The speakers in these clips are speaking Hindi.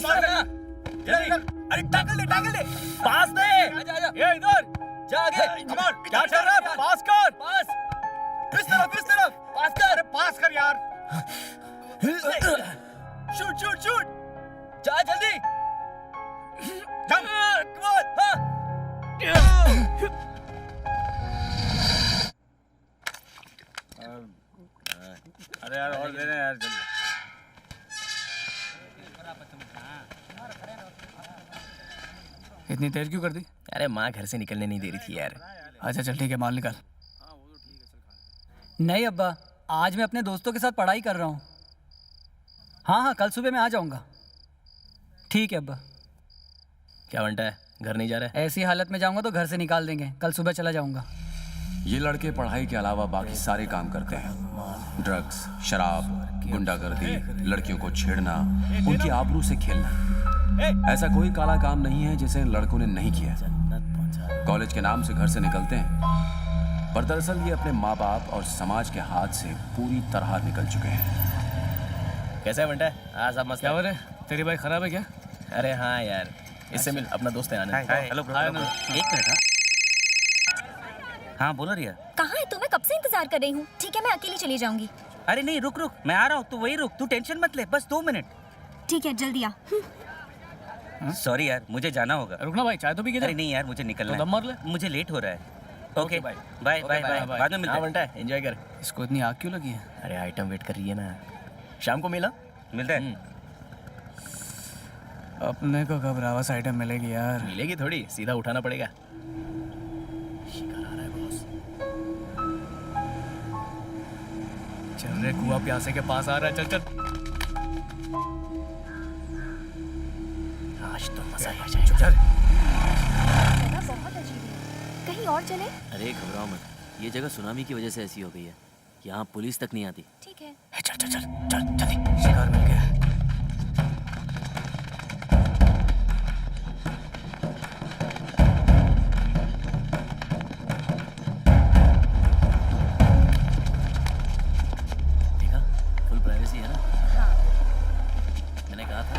मार देना। अरे टैकल दे पास दे। आजा ये इधर जा आगे। कम ऑन क्या चल रहा है? पास कर। पास इस तरफ पास कर। अरे पास कर यार। शूट जा जल्दी। Come on. अरे यार और दे रहे यार जल्दी। इतनी देर क्यों कर दी? अरे माँ घर से निकलने नहीं दे रही थी यार। अच्छा चल ठीक है, माल निकाल। नहीं अब्बा, आज मैं अपने दोस्तों के साथ पढ़ाई कर रहा हूँ। हाँ कल सुबह मैं आ जाऊँगा। ठीक है अब्बा। क्या बनता है, घर नहीं जा रहा है? ऐसी हालत में जाऊँगा तो घर से निकाल देंगे। कल सुबह चला जाऊँगा। ये लड़के पढ़ाई के अलावा बाकी सारे काम करते हैं। ड्रग्स, शराब, गुंडागर्दी, लड़कियों को छेड़ना, उनकी आबरू से खेलना। ऐसा कोई काला काम नहीं है जिसे इन लड़कों ने नहीं किया। कॉलेज के नाम से घर से निकलते हैं, पर दरअसल ये अपने माँ बाप और समाज के हाथ से पूरी तरह निकल चुके हैं। कैसा है बंटा है? हाँ सब मस्त। क्या हो रहा है? तेरी बाइक खराब है क्या? अरे हाँ यार, इससे मिल, अपना दोस्त है आनंद। Hello bro. एक मिनट। हाँ बोलो रिया। कहाँ है तू? मैं कब से इंतजार कर रही हूँ। ठीक है मैं अकेली चली जाऊंगी। अरे नहीं रुक मैं आ रहा हूँ, तू वही रुक, तू टेंशन मत ले, बस 2 मिनट। ठीक है जल्दी आ। सॉरी यार मुझे जाना होगा। रुकना भाई, चाय तो पी के जा। अरे नहीं यार मुझे निकलना तो दम मार ले। है, मुझे लेट हो रहा है। Okay bye bye bye bye, बाद में मिलते हाँ हैं। बंटा है, एंजॉय कर। इसको इतनी आग क्यों लगी है? अरे आइटम वेट कर रही है ना, शाम को मिला। मिलते हैं। अपने को कब रावस आइटम मिलेगी यार? मिलेगी थोड़ी, सीधा उठाना पड़ेगा। शिकार आ रहा है बॉस। चल रे, कुआ प्यासे के पास आ रहा है। चल आज तो मजा आ जाएगा। जगह बहुत अजीब है, कहीं और चले? अरे घबराओ मत, ये जगह सुनामी की वजह से ऐसी हो गई है। यहाँ पुलिस तक नहीं आती। ठीक है। चल जल्दी। शिकार मिल गया। देखा, फुल प्राइवेसी है ना। हाँ। मैंने कहा था।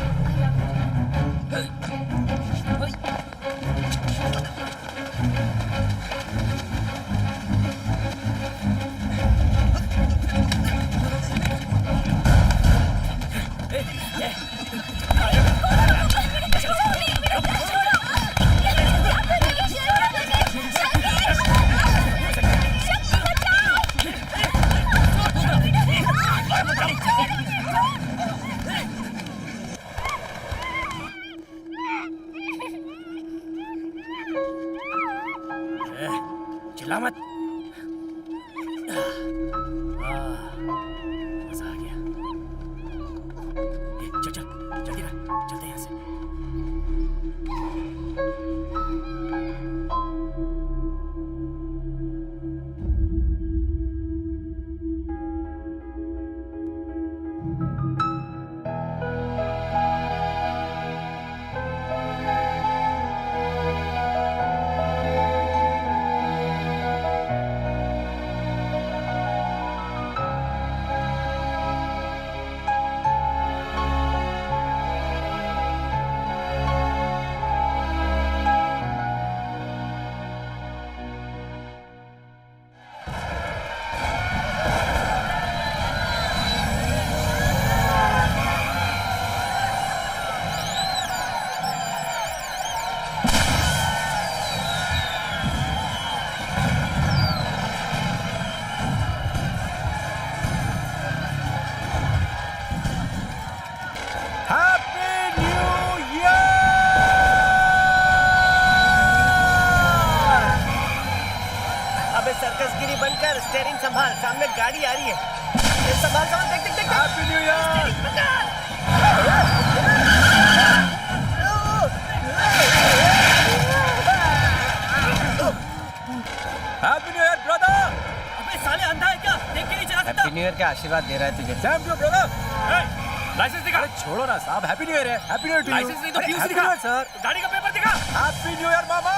चिल्ला मत। मजा आ गया। चल जल्दी कर, चलते यहाँ से। सर्कसगिरी बनकर स्टीयरिंग संभाल, सामने गाड़ी आ रही है। संभाल देख। Happy new year. Happy new year brother. अबे साले अंधा है क्या? देख के नहीं चला सकता? हैप्पी न्यू ईयर का आशीर्वाद दे रहा है तुझे। Same to brother. लाइसेंस दिखा। अरे छोड़ो ना साहब, हैप्पी न्यू ईयर है। Happy new year to you. License नहीं तो पीयूसी हैप्पी दिखा। New year sir. गाड़ी का पेपर दिखा। हैप्पी न्यू ईयर मामा।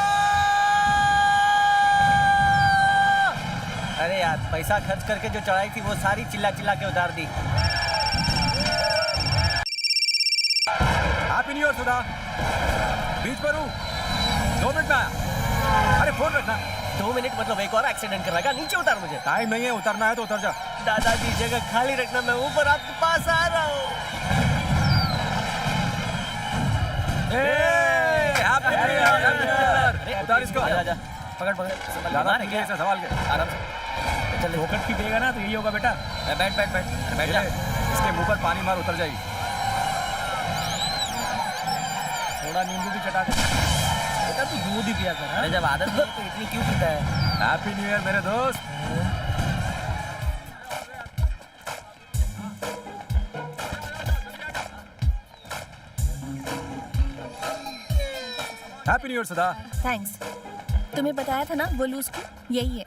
अरे यार पैसा खर्च करके जो चढ़ाई थी वो सारी चिल्ला के उतार दी। हैप्पी न्यू ईयर सुधा। बीच पर हूँ, 2 मिनट में आया। अरे फोन रखना। 2 मिनट मतलब एक और एक्सीडेंट करवाएगा। नीचे उतार मुझे। टाइम नहीं है, उतरना है तो उतर जा। दादाजी जगह खाली रखना, मैं ऊपर आपके पास आ रहा हूँ। Happy new year. उतार इसको। आजा पकड़ पकड़ ज्यादा नहीं है, संभाल के। आराम से चल। फोकट भी देगा ना तो यही होगा बेटा। बैठ बैठ बैठ बैठ जा। इसके मुंह पर पानी मार, उतर जाएगी। थोड़ा नींबू भी चटा दे बेटा तू दूध ही पिया कर। अरे जब आदत नहीं है तो इतनी क्यों पीता है? हैप्पी न्यू ईयर मेरे दोस्त। हैप्पी न्यू ईयर सुधा। थैंक्स। तुम्हें बताया था ना वो लूज क्यों? यही है।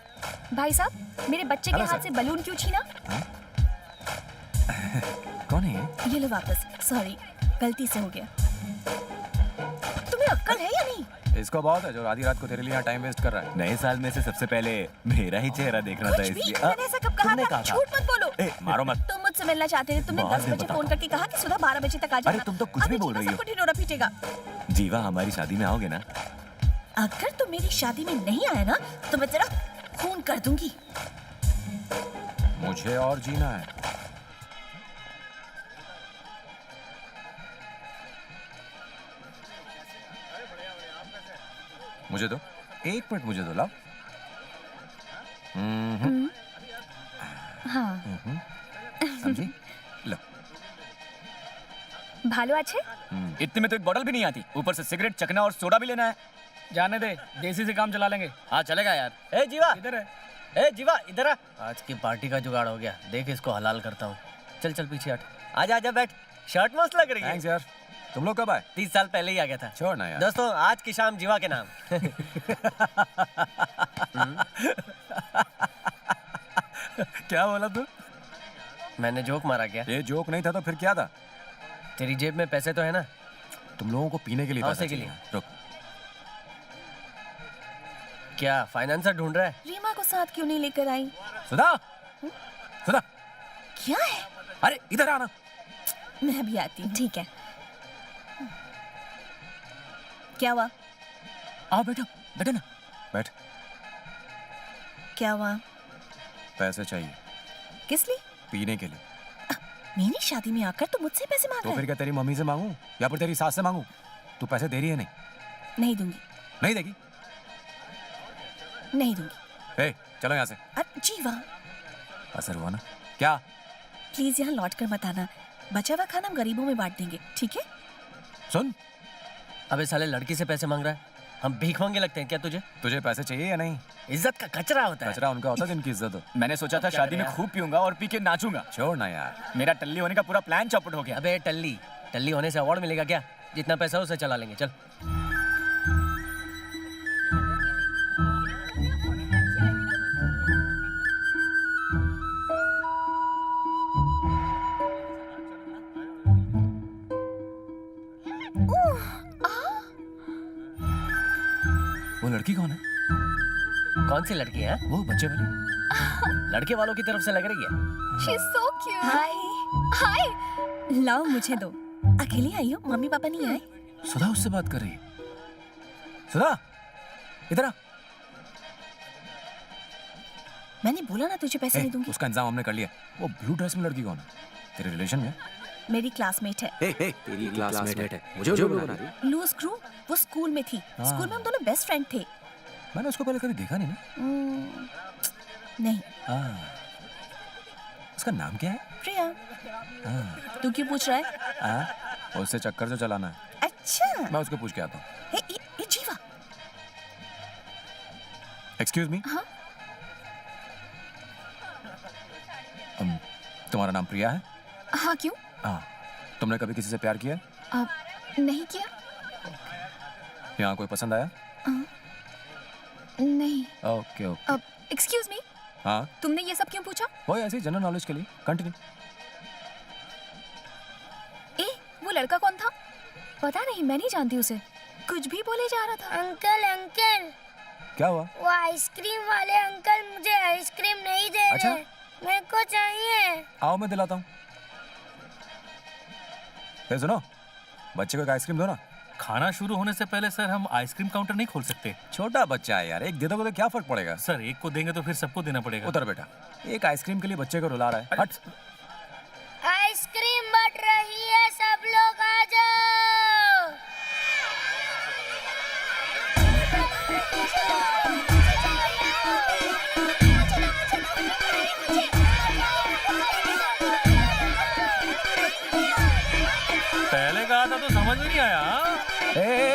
भाई साहब मेरे बच्चे के हेलो, हाथ सर। से बलून क्यों छीना? कौन है ये? ये लो वापस। सॉरी, गलती से हो गया। तुम्हें अक्ल है या नहीं? इसको बहुत है जो आधी रात को तेरे लिए यहाँ टाइम वेस्ट कर रहा है। नए साल में से सबसे पहले मेरा ही चेहरा देखना था कुछ भी? इसलिए मैंने ऐसा कब कहा तुमने था? कहा था। झूठ मत बोलो। ए, मारो मत। तुम मुझसे मिलना चाहते थे। तुमने बाद 10 में बजे बताता फोन करके कहा कि सुधा 12 बजे तक आ जाना। अरे, तुम तो कुछ भी अभी बोल जीवा रही हो। सबको ढिंढोरा पीटेगा। जीवा हमारी शादी में आओगे ना? अगर तुम मेरी शादी में नहीं आए ना तो मैं तेरा खून कर दूंगी। मुझे और जीना है। मुझे दो, 1 मिनट मुझे दो। लाओ। हाँ समझी? लो। भालो अच्छे। इतने में तो एक बॉटल भी नहीं आती, ऊपर से सिगरेट, चखना और सोडा भी लेना है। जाने दे, देसी से काम चला लेंगे। हाँ चलेगा यार। ए जीवा, इधर है। ए जीवा इधर आ। आज की पार्टी का जुगाड़ हो गया। देख इसको हलाल करता हूँ। चल चल पीछे हट। आजा आजा बैठ। शर्ट मस्त लग रही है। थैंक्स यार। तुम लोग कब आए? 30 साल पहले ही आ गया था। छोड़ ना यार। दोस्तों आज की शाम जीवा के नाम। क्या बोला तू? मैंने जोक मारा क्या? ये जोक नहीं था तो फिर क्या था? तेरी जेब में पैसे तो है ना? तुम लोगों को पीने के लिए पैसे पैसा के चाहिए। लिए। रुक। क्या फाइनेंसर ढूंढ रहा है? रीमा को साथ क्यों नहीं लेकर आई? सुधा, सुधा, क्या है? अरे इधर आना। मैं भी आती हूँ। ठीक है। क्या हुआ? आओ बेटा, बैठे ना। बैठ। क्या हुआ? पैसे चाहिए किस लिए? पीने के लिए। मेरी शादी में आकर तो मुझसे पैसे मांग तो रहा फिर है? क्या तेरी मम्मी से मांगू या फिर तेरी सास से मांगू? तू पैसे दे रही है? नहीं नहीं दूंगी। नहीं देगी? नहीं दूंगी। ए, चलो यहाँ से। जीवा असर हुआ ना? क्या? प्लीज यहाँ लौट कर मत आना। बचा हुआ खाना हम गरीबों में बांट देंगे, ठीक है? सुन, अबे साले लड़की से पैसे मांग रहा है। हम भीख मांगे लगते हैं क्या तुझे? तुझे पैसे चाहिए या नहीं? इज्जत का कचरा होता है। कचरा उनका होता है जिनकी इज्जत हो। मैंने सोचा था शादी में खूब पीऊंगा और पी के नाचूंगा। छोड़ ना यार। मेरा टल्ली होने का पूरा प्लान चौपट हो गया। अबे टल्ली टल्ली होने से अवार्ड मिलेगा क्या? जितना पैसा हो उसे चला लेंगे। चल। वो लड़की कौन है? कौन सी लड़की है? वो बच्चे वाली। लड़के वालों की तरफ से लग रही है। She is so cute. हाय हाय। लाओ मुझे दो। अकेली आई हो? मम्मी पापा नहीं आए? सुधा उससे बात कर रही है। सुधा, इधर आ। मैंने बोला ना तुझे पैसे नहीं दूंगी। उसका इंतजाम हमने कर लिया। वो ब्लू ड्रेस में लड़की कौन है? तेरे रिलेशन में? मेरी क्लासमेट है। तेरी क्लासमेट है। मुझे बना रही। Loose crew. वो स्कूल में थी। स्कूल में हम दोनों बेस्ट फ्रेंड थे। मैंने उसको पहले कभी देखा नहीं ना। नहीं। उसका नाम क्या है? प्रिया। तू क्यों पूछ रहा है? उससे चक्कर जो चलाना है। अच्छा। मैं उसको पूछ के आता हूँ। ये जीवा। Excuse me. हाँ? तुम्हारा नाम प्रिया है? हाँ क्यों? हाँ। तुमने कभी किसी से प्यार किया? नहीं किया। यहाँ कोई पसंद आया? नहीं। Okay okay. Excuse me. हाँ, तुमने ये सब क्यों पूछा? वो ऐसे जनरल नॉलेज के लिए। कंटिन्यू। वो लड़का कौन था? पता नहीं, मैं नहीं जानती उसे। कुछ भी बोले जा रहा था। अंकल अंकल, क्या हुआ? वो आइसक्रीम वाले अंकल मुझे आइसक्रीम नहीं दे अच्छा? रहे। मेरे को चाहिए। आओ मैं दिलाता हूँ। सुनो, बच्चे को एक आइसक्रीम दो ना। खाना शुरू होने से पहले सर हम आइसक्रीम काउंटर नहीं खोल सकते। छोटा बच्चा है यार, एक दे दोगे तो क्या फर्क पड़ेगा। सर एक को देंगे तो फिर सबको देना पड़ेगा। उतर बेटा, एक आइसक्रीम के लिए बच्चे को रुला रहा है। हट। आइसक्रीम बट रही है, सब लोग आ जाओ। पहले कहा था तो समझ में नहीं आया।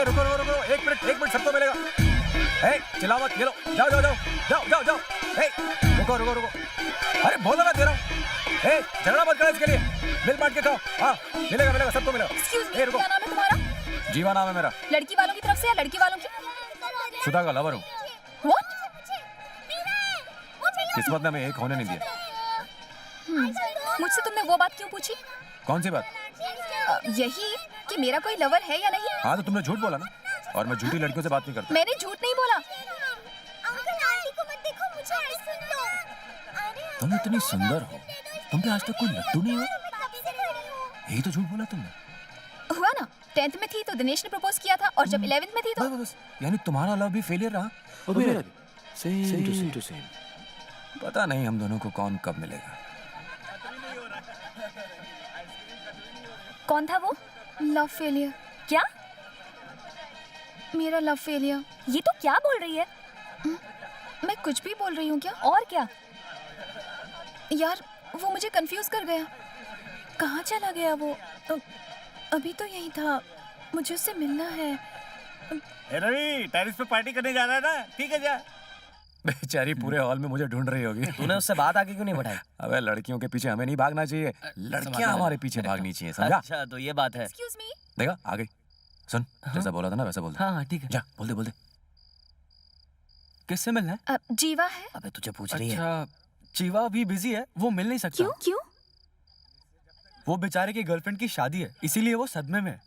रुको रुको रुको, एक मिनट सबको मिलेगा। चिल्लाओ मत, ये लो, जाओ जाओ जाओ जाओ जाओ जाओ। रुको रुको रुको, अरे बोलो ना, दे रहा हूँ। झगड़ा मत करो, इसके लिए मिल बांट के खाओ। हाँ मिलेगा सबको मिलेगा। रुको, क्या नाम है तुम्हारा? जीवा नाम है मेरा। लड़की वालों की तरफ से या लड़की वालों की? सुधा का लवर हूँ। What? किस्मत ने हमें एक होने नहीं दिया। मुझसे तुमने वो बात क्यों पूछी? कौन सी बात? यही कि मेरा कोई लवर है या नहीं। हाँ तो तुमने झूठ बोला ना, और मैं झूठी लड़कियों से बात नहीं करता। मैंने झूठ नहीं बोला। तुम इतनी सुंदर हो, तुम पे आज तक कोई लट्टू नहीं हुआ? यही तो झूठ बोला तुमने। हुआ ना, 10th में थी तो दिनेश ने प्रपोज किया था, और जब 11th में थी तो बस यानी तुम्हारा लव भी फेलियर रहा। और मेरा भी सेम टू सेम। पता नहीं हम दोनों को कौन कब मिलेगा। कौन था वो? Love failure. क्या? मेरा लव फेलियर। ये तो क्या बोल रही है? मैं कुछ भी बोल रही हूँ क्या? और क्या? यार वो मुझे कंफ्यूज कर गया। कहाँ चला गया वो? अभी तो यही था, मुझे उससे मिलना है। रवि टेरिस पे पार्टी करने जा रहा है ना? ठीक है जा। बेचारी पूरे हॉल में मुझे ढूंढ रही होगी। तूने उससे बात आगे क्यों नहीं बढ़ाई? अबे लड़कियों के पीछे हमें नहीं भागना चाहिए, लड़कियां हमारे पीछे भागनी चाहिए, समझा? अच्छा तो ये बात है। Excuse me. देखा आ गई। सुन, जैसा बोला था ना वैसा बोल दे। हाँ ठीक है। जा बोल दे। किससे मिलना है? जीवा है। अबे तुझे पूछ रही है। अच्छा जीवा अभी बिजी है, वो मिल नहीं सकता। क्यों? वो बेचारे की गर्लफ्रेंड की शादी है, इसीलिए वो सदमे में है।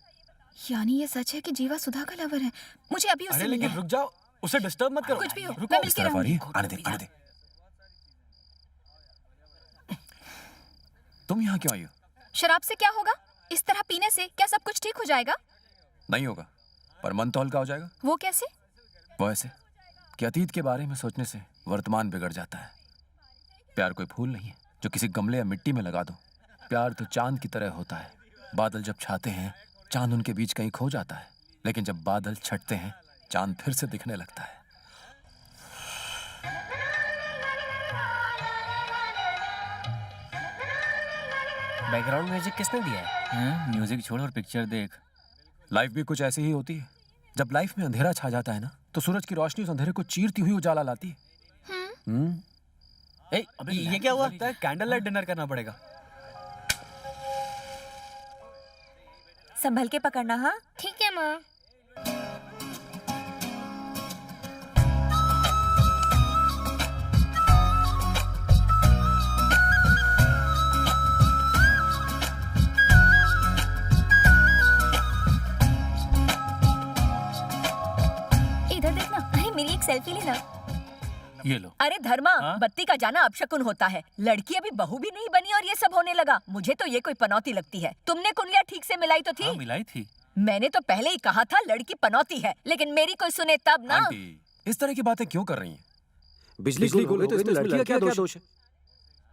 यानी ये सच है कि जीवा सुधा का लवर है। मुझे अभी उससे अरे मिलना लेकिन है। रुक जाओ, उसे डिस्टर्ब मत करो। कुछ भी हो, रुको। मैं मिल इस के तरफ आ रही रहूंगी। है, आने दे। तुम यहाँ क्यों आई हो? शराब से क्या होगा? इस तरह पीने से क्या सब कुछ ठीक हो जाएगा? नहीं होगा, पर मन तो हल्का हो जाएगा। वो कैसे? वो ऐसे कि अतीत के बारे में सोचने से वर्तमान बिगड़ जाता है। प्यार कोई फूल नहीं है जो किसी गमले या मिट्टी में लगा दो। प्यार तो चांद की तरह होता है। बादल जब छाते हैं, चांद उनके बीच कहीं खो जाता है, लेकिन जब बादल छटते हैं, चांद फिर से दिखने लगता है। बैकग्राउंड म्यूजिक किसने दिया है? म्यूजिक छोड़ और पिक्चर देख। लाइफ भी कुछ ऐसी ही होती है। जब लाइफ में अंधेरा छा जाता है ना, तो सूरज की रोशनी उस अंधेरे को चीरती हुई उजाला लाती है। ये क्या हुआ? लगता है कैंडल लाइट डिनर करना पड़ेगा। संभल के पकड़ना। हाँ ठीक है माँ। इधर देखना। अरे मेरी एक सेल्फी लेना। ये लो। अरे धर्मा, हाँ? बत्ती का जाना अपशकुन होता है। लड़की अभी बहू भी नहीं बनी और ये सब होने लगा। मुझे तो ये कोई पनौती लगती है। तुमने कुंडलियाँ ठीक से मिलाई तो थी? हाँ मिलाई थी। मैंने तो पहले ही कहा था लड़की पनौती है, लेकिन मेरी कोई सुने तब ना। आंटी, इस तरह की बातें क्यों कर रही हैं? बिजली गुल हो गई तो इसमें लड़की का क्या दोष है?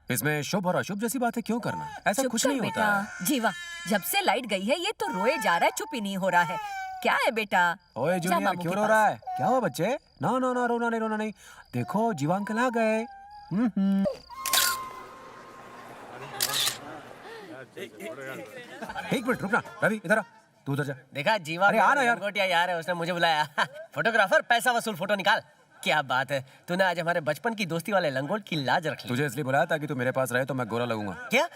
इसमें शुभ और अशुभ जैसी बातें क्यों करना? ऐसा चुप कुछ कर नहीं होता है। बेटा। जीवा, जब से लाइट गई है ये तो रोए जा रहा है, चुप ही नहीं हो रहा है। क्या है बेटा? ओए जा जूनियर, बाबू क्यों के रो पास। रहा है? क्या हुआ बच्चे? ना ना ना, रोना नहीं। देखो जीवा अंकल आ गए। एक मिनट रुकना। रवि इधर आ, तू उधर जा। देखा जीवा? अरे आ ना यार। लंगोटिया यार है, उसने मुझे बुलाया। फोटोग्राफर, पैसा वसूल फोटो निकाल। क्या बात है, तूने आज हमारे बचपन की दोस्ती वाले लंगोट की लाज रख ली। तुझे इसलिए बुलाया ताकि तू मेरे पास रहे तो मैं गोरा लगूंगा। क्या?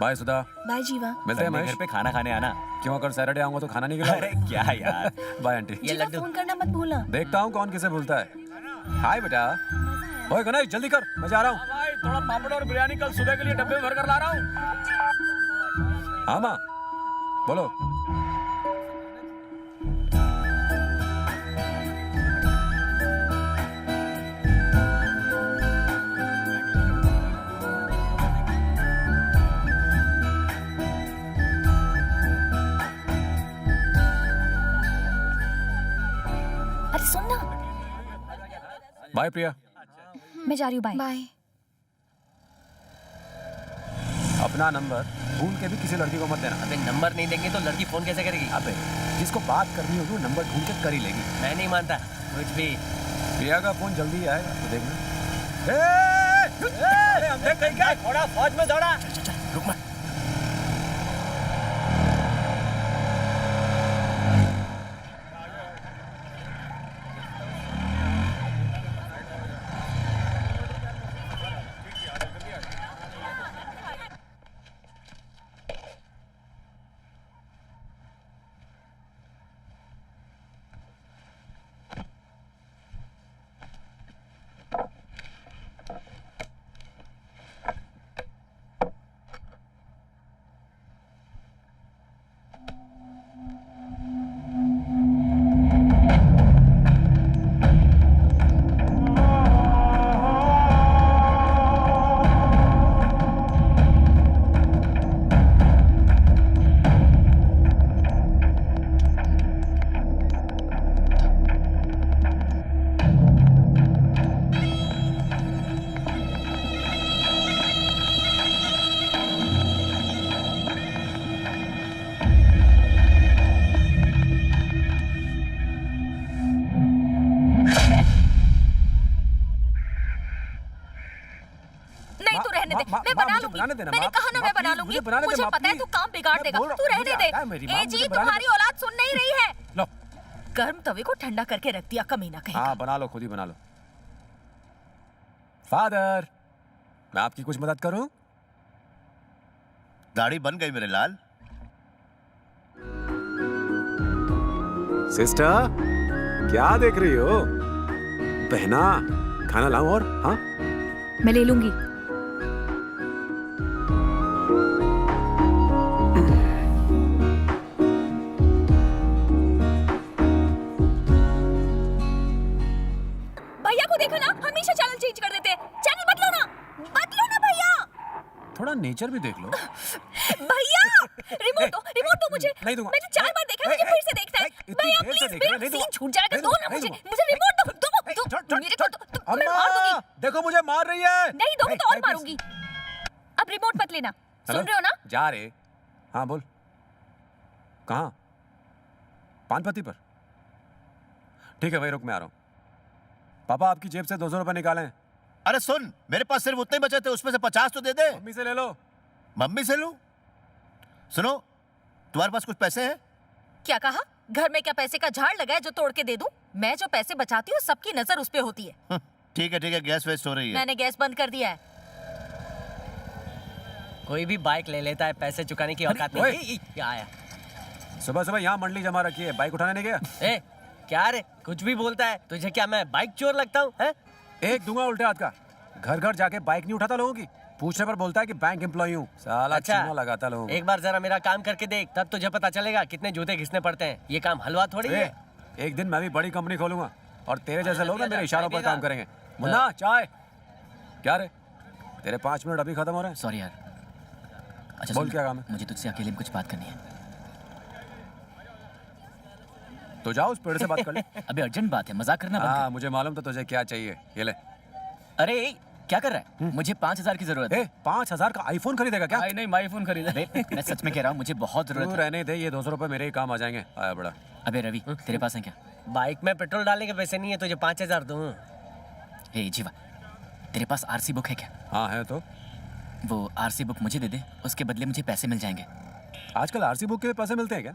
बाय सुधा। बाय जीवा। मिलते हैं संडे महेश। घर पे खाना खाने आना। क्यों, अगर सैटरडे आऊंगा तो खाना नहीं खिलाऊंगा? अरे क्या यार। Bye aunty. ये जीवा लड्डू। फोन करना मत भूलना। देखता हूँ कौन किसे बोलता है। हाय बेटा। ओए गणेश जल्दी कर, मैं जा रहा हूँ। भाई थोड़ा पापड़ और बिरयानी कल सुबह के लिए डब्बे में भर कर ला रहा हूँ। हाँ माँ बोलो। अरे सुन ना। बाय प्रिया। मैं जा रही हूँ, बाय बाय। अपना नंबर भूल के भी किसी लड़की को मत देना। अबे नंबर नहीं देंगे तो लड़की फोन कैसे करेगी? अबे जिसको बात करनी होगी वो नंबर ढूंढ के कर ही लेगी। मैं नहीं मानता कुछ भी। प्रिया का फोन जल्दी ही आएगा तो देखना। हमने कहीं क्या थोड़ा फौज में दौड़ा। रुक मत। नहीं तू रहने दे, मैं बना लूंगी। मैंने कहा ना मैं बना लूंगी। मुझे पता है तू काम बिगाड़ देगा। तू रहने दे। ए जी तुम्हारी औलाद सुन नहीं रही है। लो गर्म तवे को ठंडा करके रख दिया कमीना कहीं। हाँ बना लो, खुद ही बना लो। फादर, मैं आपकी कुछ मदद करूं? दाढ़ी बन गई मेरे लाल। सिस्टर, क्या देख रही हो? बहना, खाना लाऊं और? हाँ मैं ले लूंगी। भैया को देखो ना, हमेशा चैनल चेंज कर देते हैं। चैनल बदलो ना भैया। थोड़ा नेचर भी देख लो। भैया रिमोट दो मुझे। नहीं दूंगा। मैंने 4 बार देखा, मुझे फिर से देखना है। भैया प्लीज, मेरा सीन छूट जाएगा। दो ना मुझे रिमोट दो। मेरे को तो मैं मार दूंगी। देखो मुझे मार रही है। नहीं दोगे तो और मारूंगी। अब रिमोट मत लेना, सुन रहे हो ना? जा रहे। हाँ बोल। कहाँ? पानपत्ती पर। ठीक है भाई, रुक मैं आ रहा हूँ। पापा आपकी जेब से 200 रुपए निकालें। अरे सुन, मेरे पास सिर्फ उतने ही बचे थे, उसमें से 50 तो दे दे। मम्मी से ले लो। मम्मी से लूं? सुनो, तुम्हारे पास कुछ पैसे हैं? क्या कहा? घर में क्या पैसे का झाड़ लगा है जो तोड़ के दे दूं? मैं जो पैसे बचाती हूँ सबकी नजर उस पे होती है। ठीक है, गैस वेस्ट हो रही है। मैंने गैस बंद कर दिया है। कोई भी बाइक ले लेता है, पैसे चुकाने की औकात नहीं। क्या आया? सुबह सुबह यहाँ मंडली जमा रखी है, बाइक उठाने नहीं गया? ए, क्या रे, कुछ भी बोलता है। तुझे क्या मैं बाइक चोर लगता हूँ? एक दूंगा उल्टे हाथ का। घर घर जाके बाइक नहीं उठाता लोगों की, पूछने पर बोलता है कि बैंक एम्प्लॉय हूँ। साला चूना लगाता लोगों को। एक बार जरा मेरा काम करके देख, तब तुझे पता चलेगा कितने जूते घिसने पड़ते हैं। ये काम हलवा थोड़ी है। एक दिन मैं भी बड़ी कंपनी खोलूंगा और तेरे जैसे लोग ना मेरे इशारों पर काम करेंगे। मुन्ना चाय। क्या रे, तेरे 5 मिनट अभी खत्म हो रहे हैं। सॉरी यार। अच्छा बोल, क्या काम है? मुझे तुझसे अकेले में कुछ बात करनी है। तो जाओ उस पेड़ से बात कर ले। अभी अर्जेंट बात है, मजाक करना बंद हाँ मुझे मालूम था तुझे क्या चाहिए। ये ले। कर। अरे क्या कर रहा है? मुझे 5,000 की जरूरत है। 5,000 का आईफोन खरीदेगा क्या? नहीं, मैं आईफोन खरीदा। मैं सच में कह रहा हूँ, मुझे बहुत जरूरत है। रहने दे, ये 200 रुपए मेरे ही काम आ जाएंगे। आया बड़ा। अबे रवि, तेरे पास है क्या? बाइक में पेट्रोल डालने के पैसे नहीं है, तुझे 5,000 दूं। हे जीवा, तेरे पास आरसी बुक है क्या? हाँ है। तो वो आरसी बुक मुझे दे दे, उसके बदले मुझे पैसे मिल जाएंगे। आजकल आरसी बुक के पैसे मिलते हैं क्या?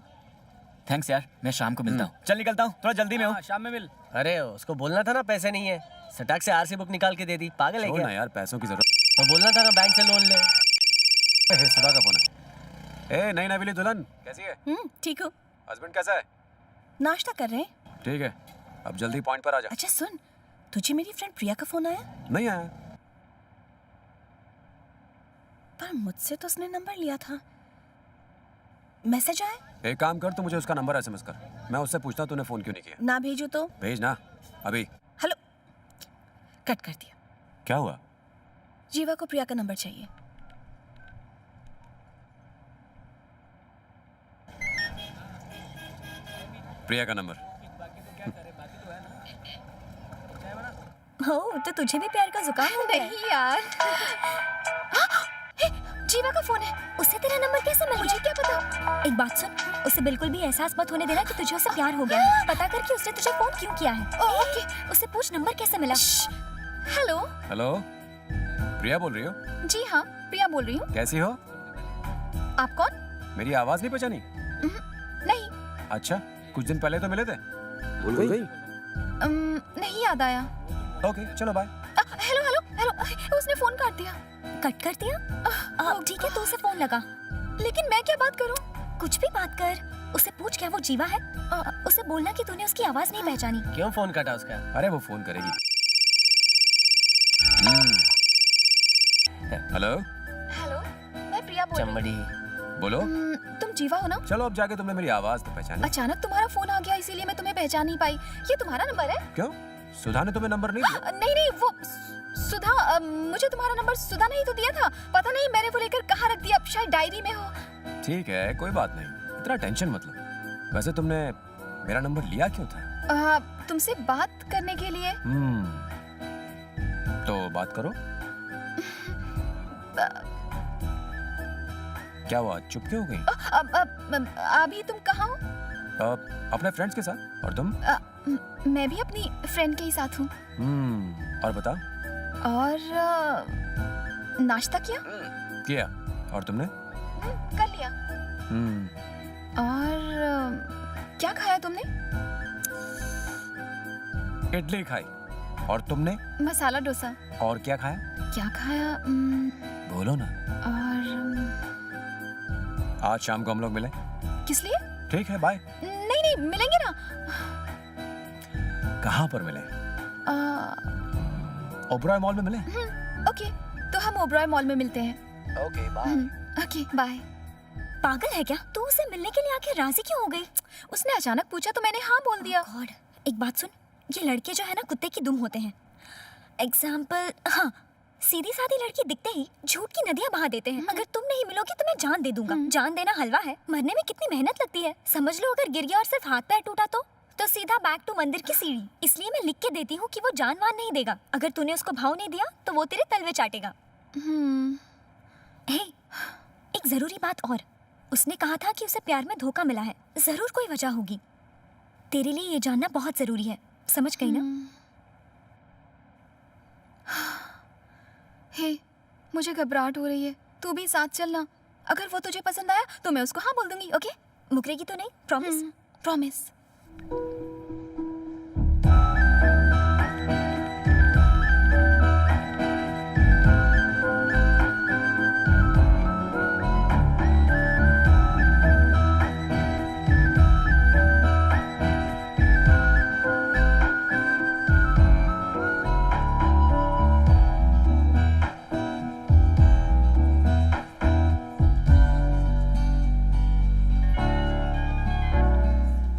थैंक्स यार, मैं शाम को मिलता हूँ। चल निकलता हूँ, थोड़ा जल्दी में हूँ। शाम में मिल। अरे उसको बोलना था ना पैसे नहीं है, सटाक से आरसी बुक निकाल के दे दी। पागल है क्या? ना यार, पैसों की जरूरत। तो बोलना था ना बैंक से लोन ले। सुधा का फोन है। ए नई नवीली दुल्हन, कैसी है? ठीक हूँ। हस्बैंड कैसा है? नाश्ता कर रहे हैं। ठीक है, अब जल्दी पॉइंट पर आ जा। अच्छा सुन, तुझे मेरी फ्रेंड प्रिया का फोन आया? नहीं आया। पर मुझसे तो उसने नंबर लिया था। मैसेज आया? एक काम कर, तू मुझे उसका नंबर एसएमएस कर, मैं उससे पूछता तूने फोन क्यों नहीं किया। ना भेजू तो? भेज ना अभी। हेलो, कट कर दिया। क्या हुआ? जीवा को प्रिया का नंबर चाहिए। प्रिया का नंबर? हो तो तुझे भी प्यार का जुकाम हो गया? नहीं यार। हे, जीवा का फोन है। उसे तेरा नंबर कैसे मिल गया? मुझे क्या पता। एक बात सुन, उसे बिल्कुल भी एहसास मत होने देना कि तुझे उससे प्यार हो गया है। पता कर कि उसने तुझे फोन क्यों किया है। ओके। उससे पूछ नंबर कैसे मिला। हेलो। हेलो, प्रिया बोल रही हो? जी हाँ, प्रिया बोल रही हूँ। कैसी हो? आप कौन? मेरी आवाज नहीं पहचानी? नहीं। अच्छा, कुछ दिन पहले तो मिले थे। भूल गई? नहीं याद आया। ओके, चलो बाय। हेलो हेलो हेलो, उसने फोन काट दिया। कट कर दिया? ठीक है, तो उसे फोन लगा। लेकिन मैं क्या बात करूं? कुछ भी बात कर। उसे पूछ क्या वो जीवा है। उसे बोलना कि तूने उसकी आवाज नहीं पहचानी। क्यों फोन काटा उसका? अरे वो फोन करेगी। हेलो हेलो, मैं प्रिया बोल रही चमड़ी। बोलो। तुम जीवा हो ना? चलो अब जाके तुमने मेरी आवाज तो पहचानी। अचानक तुम्हारा फोन आ गया, इसीलिए मैं तुम्हें पहचान नहीं पाई। ये तुम्हारा नंबर है? क्यों? सुधा ने तुम्हें नंबर नहीं दिया? नहीं नहीं, वो सुधा, मुझे तुम्हारा नंबर सुधा नहीं तो दिया था। पता नहीं मैंने वो लेकर कहाँ रख दिया, शायद डायरी में हो। ठीक है, कोई बात नहीं, इतना टेंशन मत लो। वैसे तुमने मेरा नंबर लिया क्यों था? तुमसे बात करने के लिए। तो बात करो। क्या हुआ, चुप क्यों हो गई? अभी तुम कहाँ हो? अपने फ्रेंड्स के साथ। और तुम? मैं भी अपनी फ्रेंड के ही साथ हूँ। और बता। और नाश्ता किया? किया। और तुमने? कर लिया। और क्या खाया तुमने? इडली खाई। और तुमने? मसाला डोसा। और क्या खाया? क्या खाया? बोलो ना। और आज शाम को हम लोग मिले। किस लिए? ठीक है, बाय। नहीं नहीं, मिलेंगे ना। कहाँ पर मिले? ओबरॉय मॉल में मिले। ओके, तो हम ओबरॉय मॉल में मिलते हैं। Okay, bye. Okay, bye. पागल है क्या तू? उसे मिलने के लिए आके राजी क्यों हो गई? उसने अचानक पूछा तो मैंने हाँ बोल दिया। गॉड, एक बात सुन, ये लड़के जो है ना कुत्ते की दुम होते हैं। एग्जाम्पल, हाँ, सीधी सादी लड़की दिखते ही झूठ की नदियां बहा देते हैं। अगर तुम नहीं मिलोगी तो मैं जान दे दूंगा। जान देना हलवा है, मरने में कितनी मेहनत लगती है। समझ लो अगर गिर गया और सिर्फ हाथ पैर टूटा तो सीधा बैक टू मंदिर की सीढ़ी। इसलिए मैं लिख के देती हूँ कि वो जान वान नहीं देगा। अगर तूने उसको भाव नहीं दिया तो वो तेरे तलवे चाटेगा। हे, एक जरूरी बात और। उसने कहा था कि उसे प्यार में धोखा मिला है। जरूर कोई वजह होगी। तेरे लिए ये जानना बहुत जरूरी है, समझ गई ना? हे, मुझे घबराहट हो रही है। तू भी साथ चलना। अगर वो तुझे पसंद आया तो मैं उसको हाँ बोल दूंगी। ओके? मुकरेगी तो नहीं? प्रॉमिस? प्रॉमिस।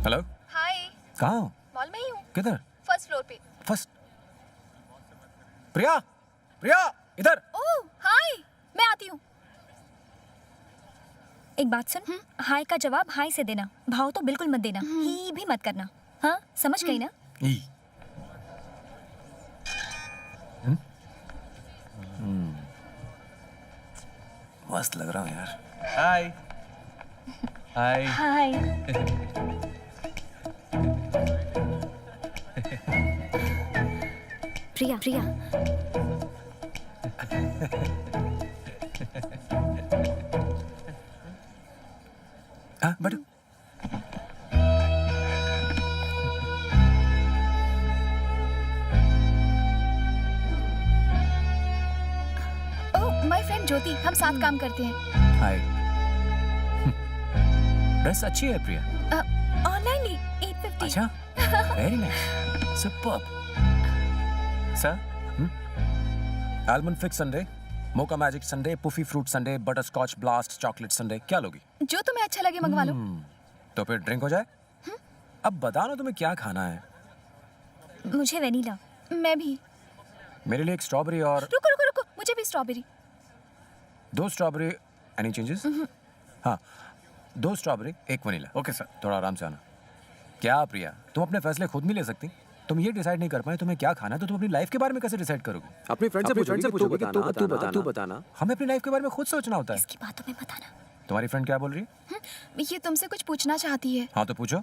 हेलो। हाय। कहाँ हो? मॉल में ही हूँ। किधर? फर्स्ट फ्लोर पे। फर्स्ट। प्रिया, प्रिया, इधर। ओह, हाय। मैं आती हूँ। एक बात सुन, हाय का जवाब हाय से देना। भाव तो बिल्कुल मत देना। ही भी मत करना। हाँ, समझ गई ना? मस्त लग रहा हूँ यार। हाय। हाय। हाय। प्रिया, प्रिया। हाँ, बैठो। ओह, माय फ्रेंड ज्योति, हम साथ काम करते हैं। हाय। ड्रेस अच्छी है प्रिया। ऑनलाइन ली 850। अच्छा, very nice, superb. Sir, almond fig sundae, mocha magic sundae, puffy fruit sundae, butterscotch blast chocolate sundae. क्या लोगी? जो तुम्हें अच्छा लगे मंगवा लो। तो फिर ड्रिंक हो जाए। अब बता ना तुम्हें क्या खाना है। मुझे वेनिला। मैं भी। मेरे लिए एक स्ट्रॉबेरी और। रुको रुको रुको, मुझे भी स्ट्रॉबेरी। 2 स्ट्रॉबेरी। Any changes? हाँ, 2 स्ट्रॉबेरी, 1 वनीला। Okay sir. थोड़ा आराम से आना। क्या प्रिया, तुम अपने फैसले खुद नहीं ले सकती? तुम ये डिसाइड नहीं कर पाए तुम्हें क्या खाना, तो तुम अपनी लाइफ के बारे में कैसे डिसाइड करोगे? अपनी फ्रेंड से पूछोगे कि तू बताना। हमें अपनी लाइफ के बारे में खुद सोचना होता है। इसकी बातों में बताना। तुम्हारी फ्रेंड क्या बोल रही है? ये तुमसे कुछ पूछना चाहती है। हाँ तो पूछो।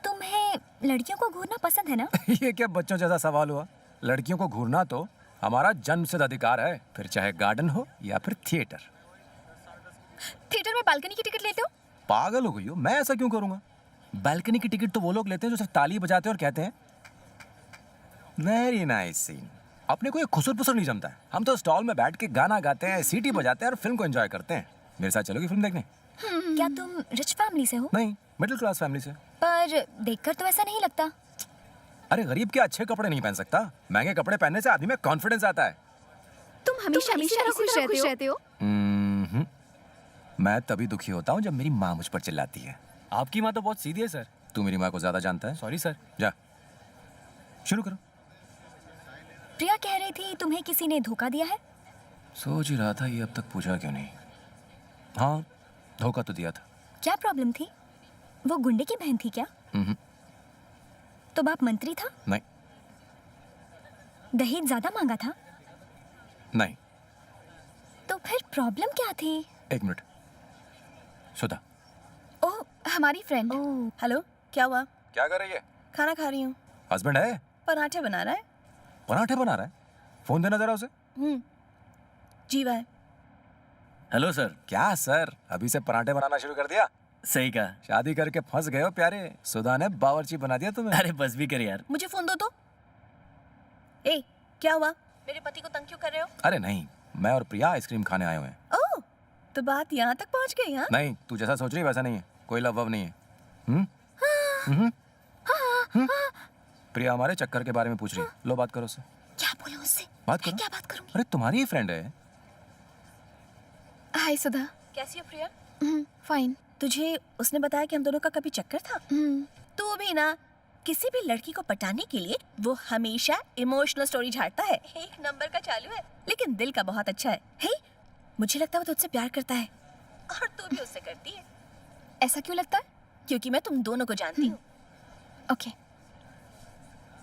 तुम्हें लड़कियों को घूरना पसंद है ना? ये क्या बच्चों जैसा सवाल हुआ? लड़कियों को घूरना तो हमारा जन्मसिद्ध अधिकार है, फिर चाहे गार्डन हो या फिर थिएटर। थिएटर में बालकनी की टिकट लेते हो? पागल हो गई हो, मैं ऐसा क्यों करूंगा? बालकनी की टिकट तो वो लोग लेते हैं जो सिर्फ ताली बजाते हैं और कहते हैं वेरी नाइस सीन। अपने को ये खुसर पुसर नहीं जमता है। हम तो स्टॉल में बैठ के गाना गाते हैं, सीटी बजाते हैं और फिल्म को एंजॉय करते हैं। मेरे साथ चलोगी फिल्म देखने? क्या तुम रिच फैमिली से हो? नहीं, मिडिल क्लास फैमिली से। पर देखकर तो ऐसा नहीं लगता। अरे गरीब के अच्छे कपड़े नहीं पहन सकता, महंगे कपड़े पहनने से आदमी में कॉन्फिडेंस आता है। तुम हमेशा इसी तरह खुश रहते हो? मैं तभी दुखी होता हूँ जब मेरी माँ मुझ पर चिल्लाती है। आपकी माँ तो बहुत सीधी है सर। तू मेरी माँ को ज्यादा जानता है। Sorry sir. जा शुरू करो। प्रिया कह रही थी तुम्हें किसी ने धोखा दिया है। सोच ही रहा था ये अब तक पूछा क्यों नहीं। हाँ, धोखा तो दिया था। क्या प्रॉब्लम थी? वो गुंडे की बहन थी क्या? तो बाप मंत्री था? नहीं। दहेज ज्यादा मांगा था? नहीं। तो फिर प्रॉब्लम क्या थी? एक मिनट। सुधा। ओह, हमारी फ्रेंड। हेलो, क्या हुआ? क्या कर रही है? खाना खा रही हूँ। हस्बैंड है? पराठे बना रहा है। पराठे बना रहा है? फोन देना जरा उसे। जीवा है। Hello sir. क्या सर, अभी से पराठे बनाना शुरू कर दिया? सही कहा। शादी करके फंस गए हो प्यारे। सुधा ने बावर्ची बना दिया तुम्हें। अरे बस भी कर यार। मुझे फोन दो तो। ए, क्या हुआ? मेरे पति को तंग क्यों कर रहे हो? अरे नहीं, मैं और प्रिया आइसक्रीम खाने आए हुए हैं। ओह, तो बात यहाँ तक पहुँच गई? हाँ नहीं, तू जैसा सोच रही है वैसा नहीं है। कोई लव वव नहीं है। प्रिया हमारे चक्कर के बारे में पूछ रही है। लो बात करो उससे। क्या बोलूं उससे? बात करो। क्या बात करूंगी? अरे तुम्हारी ही फ्रेंड है। हाय सुधा। कैसी हो प्रिया? फाइन। तुझे उसने बताया कि हम दोनों का कभी चक्कर था? तू भी ना, किसी भी लड़की को पटाने के लिए वो हमेशा इमोशनल स्टोरी झाड़ता है। एक नंबर का चालू है, लेकिन दिल का बहुत अच्छा है। हे, मुझे लगता है वो तुझसे प्यार करता है और तू भी उससे करती है। ऐसा क्यों लगता है? क्योंकि मैं तुम दोनों को जानती हूँ। ओके।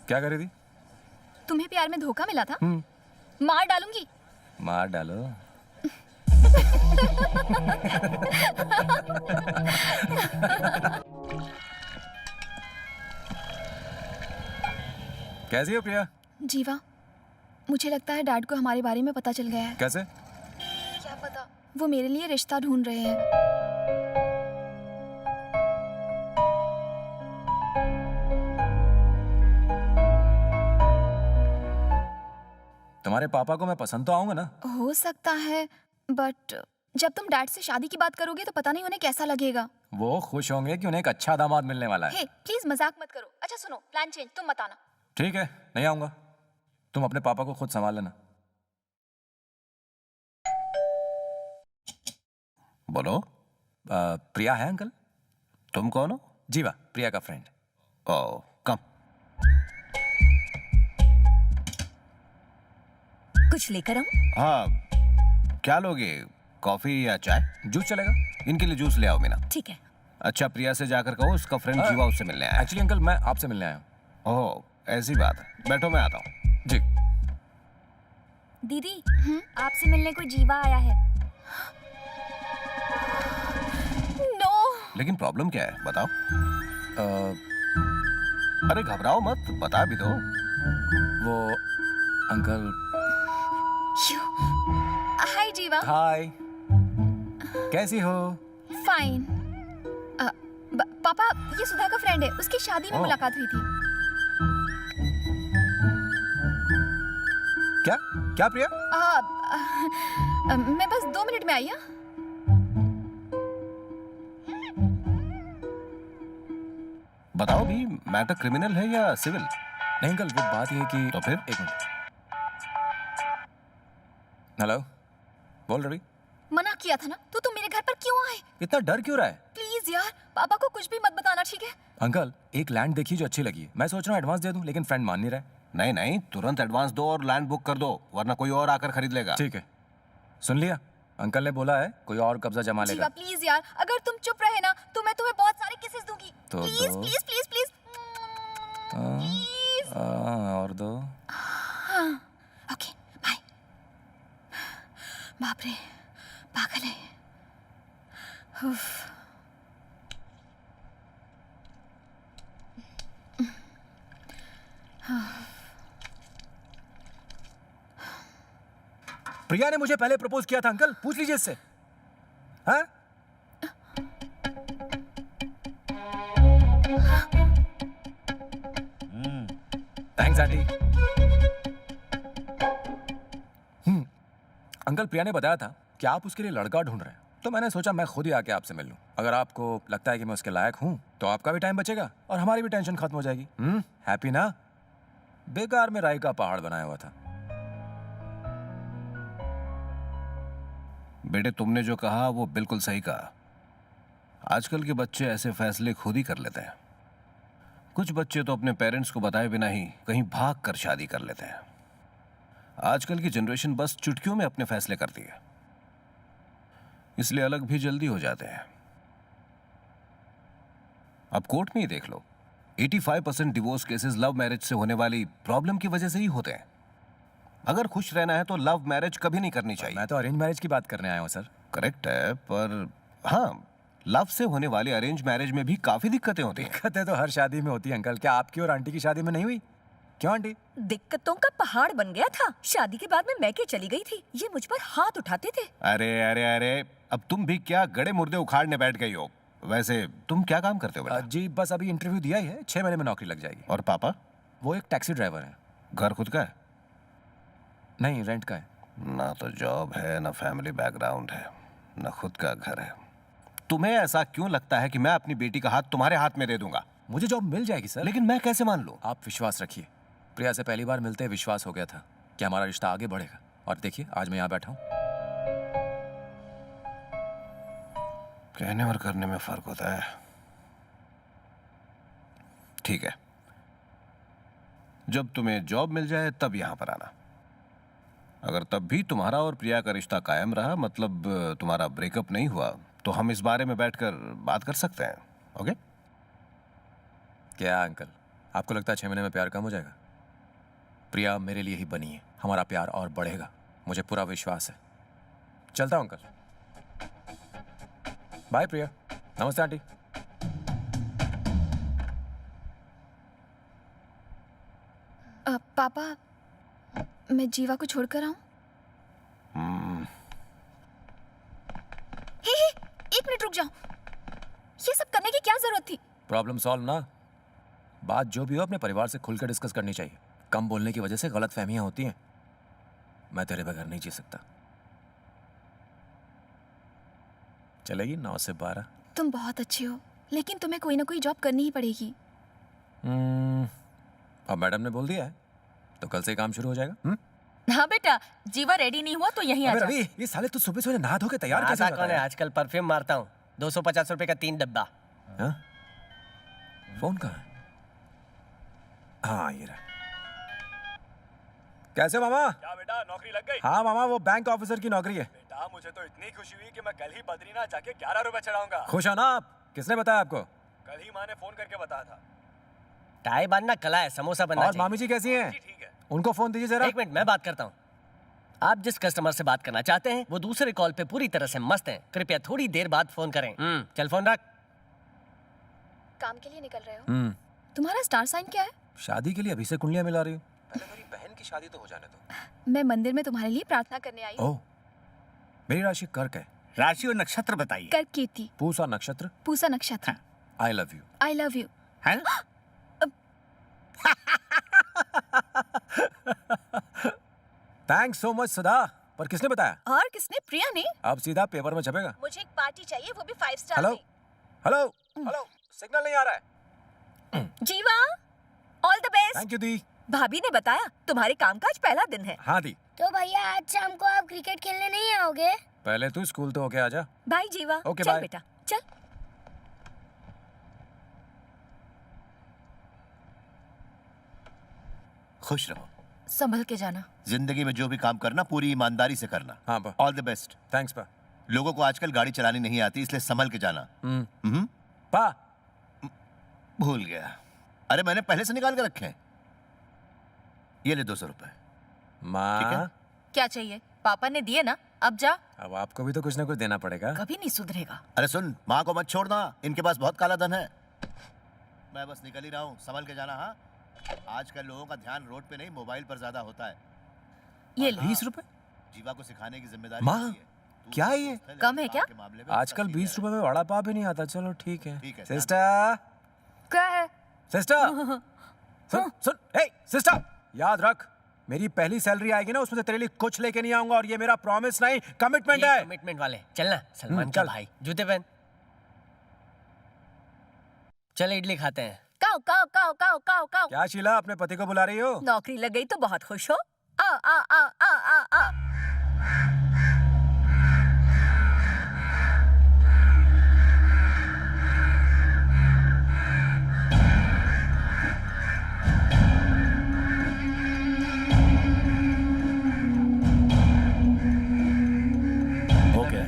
क्या कर रही थी? तुम्हें प्यार में धोखा मिला था? मार डालूंगी। मार डालो। कैसी हो प्रिया? जीवा, मुझे लगता है डैड को हमारे बारे में पता चल गया है। कैसे? क्या पता, वो मेरे लिए रिश्ता ढूंढ रहे हैं। तुम्हारे पापा को मैं पसंद तो आऊंगा ना? हो सकता है, बट जब तुम डैड से शादी की बात करोगे तो पता नहीं उन्हें कैसा लगेगा। वो खुश होंगे कि उन्हें एक अच्छा दामाद मिलने वाला है। हे, प्लीज मजाक मत करो। अच्छा सुनो, प्लान चेंज, तुम मत आना। ठीक है, नहीं आऊंगा। तुम अपने पापा को खुद संभाल लेना। बोलो। प्रिया है अंकल? तुम कौन हो? जीवा, प्रिया का फ्रेंड। ओह, कम। कुछ लेकर आऊं? हाँ, क्या लोगे? कॉफी या चाय? जूस चलेगा? इनके लिए जूस ले आओ मीना। ठीक है। अच्छा, प्रिया से जाकर कहो उसका फ्रेंड जीवा उससे मिलने आया है। एक्चुअली अंकल मैं आपसे मिलने आया हूँ। ओह, ऐसी बात है। बैठो, मैं आता हूँ। जी। दीदी, आपसे मिलने कोई जीवा आया है। नो। लेकिन प्रॉब्लम क्या है, बताओ। अरे घबराओ मत, बता भी दो। वो अंकल। हाय जीवा। हाय, कैसी हो? फाइन। पापा, ये सुधा का फ्रेंड है, उसकी शादी में मुलाकात हुई थी। क्या क्या प्रिया? मैं बस 2 मिनट में आई। बताओ भी, मैटर क्रिमिनल है या सिविल? नहीं अंकल, वो बात ये है कि। तो फिर? एक मिनट। हेलो, बोल रही? मना किया था ना, तो तुम मेरे घर पर क्यों आए? इतना डर क्यों रहा है? प्लीज यार, पापा को कुछ भी मत बताना, ठीक है? अंकल, एक लैंड देखी जो अच्छी लगी है। मैं सोच रहा हूँ एडवांस दे दूं, लेकिन फ्रेंड मान नहीं रहा है। नहीं नहीं, तुरंत एडवांस दो और लैंड बुक कर दो, वरना कोई और आकर खरीद लेगा। ठीक है, सुन लिया? अंकल ने बोला है कोई और कब्जा जमा लेगा। जीवा प्लीज यार, अगर तुम चुप रहे ना तो मैं तुम्हें बहुत सारे किसेस दूंगी। तो प्लीज प्लीज प्लीज प्लीज। और दो। हाँ ओके बाय। बाप रे पागल है। उफ। प्रिया ने मुझे पहले प्रपोज किया था अंकल, पूछ लीजिए इससे। हाँ? Thanks aunty. अंकल प्रिया ने बताया था कि आप उसके लिए लड़का ढूंढ रहे हैं, तो मैंने सोचा मैं खुद ही आके आपसे मिल लूं। अगर आपको लगता है कि मैं उसके लायक हूं तो आपका भी टाइम बचेगा और हमारी भी टेंशन खत्म हो जाएगी। हैप्पी ना? बेकार में राई का पहाड़ बनाया हुआ था। बेटे तुमने जो कहा वो बिल्कुल सही कहा। आजकल के बच्चे ऐसे फैसले खुद ही कर लेते हैं। कुछ बच्चे तो अपने पेरेंट्स को बताए बिना ही कहीं भाग कर शादी कर लेते हैं। आजकल की जनरेशन बस चुटकियों में अपने फैसले करती है, इसलिए अलग भी जल्दी हो जाते हैं। अब कोर्ट में ही देख लो, 85% डिवोर्स केसेस लव मैरिज से होने वाली प्रॉब्लम की वजह से ही होते हैं। अगर खुश रहना है तो लव मैरिज कभी नहीं करनी चाहिए। मैं तो अरेंज मैरिज की बात करने आया हूं सर। करेक्ट है, पर हाँ, लव से होने वाली अरेंज मैरिज में भी काफी दिक्कतें होती हैं। दिक्कतें तो हर शादी में होती है अंकल। क्या आपकी और आंटी की शादी में नहीं हुई? क्यों आंटी? दिक्कतों का पहाड़ बन गया था। शादी के बाद में मैके चली गई थी, ये मुझ पर हाथ उठाते थे। अरे अरे अरे, अब तुम भी क्या गड़े मुर्दे उखाड़ने बैठ गई हो? वैसे तुम क्या काम करते हो बेटा? जी बस अभी इंटरव्यू दिया ही है, 6 महीने में नौकरी लग जाएगी। और पापा? वो एक टैक्सी ड्राइवर है। घर खुद का है? नहीं, रेंट का है। ना तो जॉब है, ना फैमिली बैकग्राउंड है, ना खुद का घर है। तुम्हें ऐसा क्यों लगता है कि मैं अपनी बेटी का हाथ तुम्हारे हाथ में दे दूंगा? मुझे जॉब मिल जाएगी सर। लेकिन मैं कैसे मान लूं? आप विश्वास रखिए। प्रिया से पहली बार मिलते विश्वास हो गया था कि हमारा रिश्ता आगे बढ़ेगा, और देखिए आज मैं यहाँ बैठा हूँ। कहने और करने में फर्क होता है। ठीक है, जब तुम्हें जॉब मिल जाए तब यहां पर आना। अगर तब भी तुम्हारा और प्रिया का रिश्ता कायम रहा, मतलब तुम्हारा ब्रेकअप नहीं हुआ, तो हम इस बारे में बैठकर बात कर सकते हैं। ओके? क्या अंकल, आपको लगता है 6 महीने में प्यार कम हो जाएगा? प्रिया मेरे लिए ही बनी है, हमारा प्यार और बढ़ेगा, मुझे पूरा विश्वास है। चलता हूं अंकल। बाय प्रिया। नमस्ते आंटी। पापा, मैं जीवा को छोड़कर आऊं? हे, 1 मिनट रुक जाओ। ये सब करने की क्या जरूरत थी? प्रॉब्लम सॉल्व ना। बात जो भी हो अपने परिवार से खुलकर डिस्कस करनी चाहिए। कम बोलने की वजह से गलतफहमियां होती हैं। मैं तेरे बगैर नहीं जी सकता। चलेगी 9 से 12? तुम बहुत अच्छे हो, लेकिन तुम्हें कोई ना कोई जॉब करनी ही पड़ेगी। अब मैडम ने बोल दिया है तो कल से ही काम शुरू हो जाएगा। हाँ बेटा, जीवा रेडी नहीं हुआ तो यहीं आ जा। रवि, ये साले तू सुबह सुबह नहा धो के तैयार कैसे कौन है? आजकल परफ्यूम मारता हूँ, 250 रुपए का 3 डब्बा। फोन कहाँ है? हाँ ये रहा। कैसे मामा? क्या बेटा, नौकरी लग गई? हाँ मामा, वो बैंक ऑफिसर की नौकरी है। बेटा मुझे तो इतनी खुशी हुई कि मैं कल ही बद्रीनाथ जाके 11 रुपए चढ़ाऊंगा। खुश हो ना आप? किसने बताया आपको? कल ही माँ ने फोन करके बताया था। टाई बांधना कला है, समोसा बनना और मामी जी कैसी हैं? ठीक है। उनको फोन दीजिए जरा। 1 मिनट, मैं बात करता हूँ। आप जिस कस्टमर से बात करना चाहते हैं वो दूसरे कॉल पे पूरी तरह से मस्त हैं। कृपया थोड़ी देर बाद फोन करें। चल फोन रख। काम के लिए निकल रहे हो? तुम्हारा स्टार साइन क्या है? शादी के लिए अभी से कुंडलियां मिला रही हूँ। पहले मेरी बहन की शादी तो हो जाने दो। मैं मंदिर में तुम्हारे लिए प्रार्थना करने आई हूँ। ओह, मेरी राशि कर्क है। राशि और नक्षत्र बताइए। कर्क की थी। पूसा नक्षत्र। पूसा नक्षत्र। I love you. I love you. है ना? थैंक्स सो मच सदा। पर किसने बताया? और किसने? प्रिया ने। अब सीधा पेपर में छपेगा। मुझे एक पार्टी चाहिए, वो भी 5 स्टार हेलो में। हेलो हेलो, सिग्नल नहीं आ रहा है। Jiva, all the best. Thank you दी। भाभी ने बताया तुम्हारे कामकाज पहला दिन है। हाँ दी। तो भैया आज शाम को आप क्रिकेट खेलने नहीं आओगे? पहले तू स्कूल तो होके आजा। बाय जीवा। ओके, चल बाय। बेटा चल। खुश रहो, संभल के जाना। जिंदगी में जो भी काम करना पूरी ईमानदारी से करना। हाँ बा। All the best. थैंक्स बा। लोगों को आजकल गाड़ी चलानी नहीं आती, इसलिए संभल के जाना। बा। भूल गया। अरे मैंने पहले से निकाल के रखे हैं। ये ले 200 रुपए। माँ, क्या चाहिए? पापा ने दिए ना, अब जा। अब आपको भी तो कुछ ना कुछ देना पड़ेगा। कभी नहीं सुधरेगा। अरे सुन, माँ को मत छोड़ना, इनके पास बहुत काला धन है। मैं बस निकल ही रहा हूँ, संभल के जाना। हाँ, आजकल लोगों का ध्यान रोड पे नहीं मोबाइल पर ज्यादा होता है। ये ले। 20 रुपए? जीवा को सिखाने की जिम्मेदारी माँ, मेरी है। क्या है ये? कम है क्या? आजकल 20 रुपए में वड़ा पाव भी नहीं आता। चलो ठीक है। ठीक है, सिस्टर, क्या है? सिस्टर, सुन सुन, हे सिस्टर, याद रख, मेरी पहली सैलरी आएगी ना, उसमें से तेरे लिए कुछ लेके नहीं आऊंगा, और ये मेरा प्रॉमिस नहीं, कमिटमेंट है। कमिटमेंट वाले चलना, सलमान का चल। भाई, जूते पहन। चल इडली खाते हैं। काओ काओ काओ काओ काओ काओ। क्या शीला, अपने पति को बुला रही हो? नौकरी लग गई तो बहुत खुश हो। आ आ आ आ आ आ। ओके।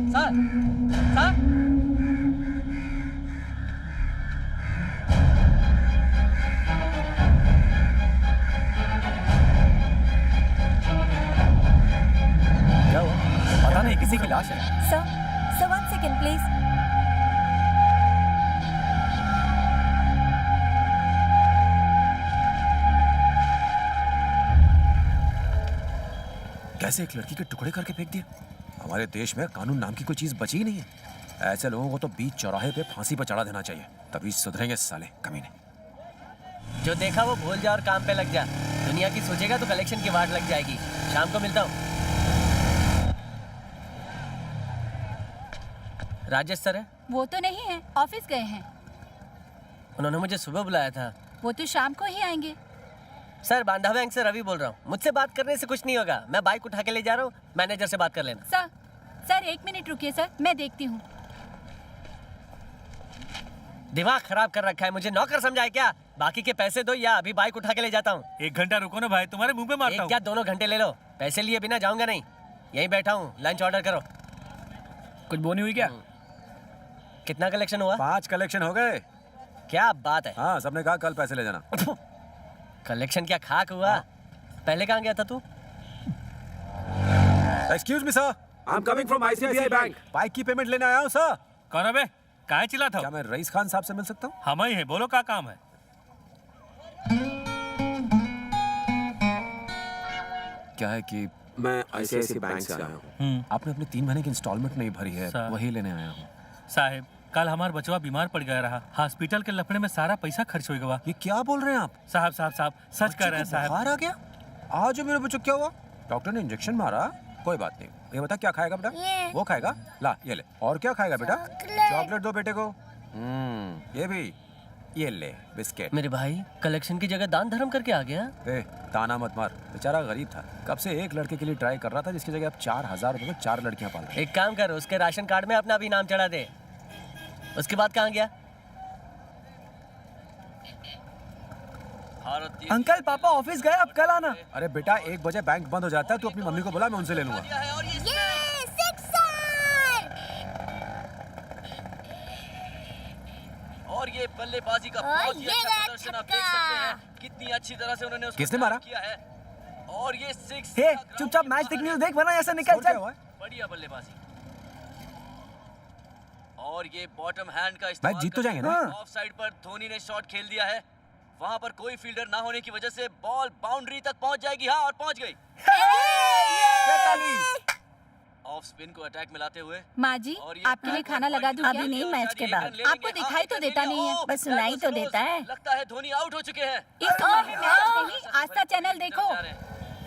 सर, सर, क्या हुआ? पता नहीं, किसी की लाश है। Sir 1 second please. कैसे एक लड़की के टुकड़े करके फेंक दिया? हमारे देश में कानून नाम की कोई चीज बची ही नहीं है। ऐसे लोगों को तो बीच चौराहे पे फांसी पर चढ़ा देना चाहिए, तभी सुधरेंगे साले कमीने। जो देखा वो भूल जा और काम पे लग जा। दुनिया की सोचेगा तो कलेक्शन की वाट लग जाएगी। शाम को मिलता हूँ। राजेश सर है? वो तो नहीं है, ऑफिस गए हैं। उन्होंने मुझे सुबह बुलाया था। वो तो शाम को ही आएंगे। सर, बांधा बैंक से रवि बोल रहा हूँ। मुझसे बात करने से कुछ नहीं होगा, मैं बाइक उठा के ले जा रहा हूँ, मैनेजर से बात कर लेना। सर 1 मिनट रुकिए सर, मैं देखती हूँ। दिमाग खराब कर रखा है, मुझे नौकर समझाए क्या? बाकी के पैसे दो या अभी बाइक उठा के ले जाता हूँ। 1 घंटा रुको ना भाई, तुम्हारे मुंह पे मारता हूँ। क्या 2 घंटे ले लो, पैसे लिए बिना जाऊंगा नहीं। यहीं बैठा हूँ, लंच ऑर्डर करो। कुछ बोनी हुई क्या? कितना कलेक्शन हुआ? 5 कलेक्शन हो गए। क्या बात है। हाँ, सबने कहा कल पैसे ले जाना। कलेक्शन क्या खाक हुआ? पहले कहाँ गया था तू? Excuse me sir, I am coming from ICICI bank. Bike की पेमेंट लेने आया हूँ सर। कौन है बे? काहे चिल्ला था? क्या मैं रईस खान साहब से मिल सकता हूँ? हम ही है, बोलो क्या काम है? क्या है कि मैं ICICI बैंक से आया हूँ। आपने अपनी 3 महीने की इंस्टॉलमेंट नहीं भरी है, सर। वही लेने आया हूँ। साहब, कल हमारा बचवा बीमार पड़ गया रहा, हॉस्पिटल के लफड़े में सारा पैसा खर्च हो गया। ये क्या बोल रहे हैं आप? साहब सच कह रहे हैं साहब। बुखार आ गया? आज मेरे बच्चों क्या हुआ? डॉक्टर ने इंजेक्शन मारा, कोई बात नहीं। ये बता क्या खाएगा बेटा? वो खाएगा, ला ये ले। और क्या खाएगा बेटा? चॉकलेट दो बेटे को। ये भी, ये ले बिस्किट। मेरे भाई कलेक्शन की जगह दान धर्म करके आ गया। ताना मत मार, बेचारा गरीब था, कब से एक लड़के के लिए ट्राई कर रहा था, जिसकी जगह अब 4000 रुपए में 4 लड़कियां पाल रहे। एक काम कर, उसके राशन कार्ड में अपना भी नाम चढ़ा दे। उसके बाद कहाँ गया? अंकल पापा ऑफिस गए, अब कल आना। अरे बेटा 1 बजे बैंक बंद हो जाता है, तू अपनी मम्मी को बुला, मैं उनसे ले लूंगा। और ये बल्लेबाजी का बहुत ही अच्छा प्रदर्शन आप देख सकते हैं, कितनी अच्छी तरह से उन्होंने उसको किसने मारा? किया है। और ये 6 हे चुपचाप मैच देखने को देख, वरना ऐसा निकल चल। बढ़िया बल्लेबाजी। और ये बॉटम हैंड का मैच जीत तो जाएंगे ना? ऑफ साइड पर धोनी ने शॉट खेल दिया है, वहां पर कोई फील्डर ना होने की वजह से बॉल बाउंड्री तक पहुंच जाएगी। हाँ, और पहुंच गई। ऑफ स्पिन को अटैक में लाते हुए। माँ जी, आपके लिए खाना लगा दूं क्या? अभी नहीं, मैच के बाद। आपको दिखाई तो देता नहीं है। बस सुनाई तो देता है। लगता है धोनी आउट हो चुके हैं। इस ओवर में मैच नहीं, आस्था चैनल देखो।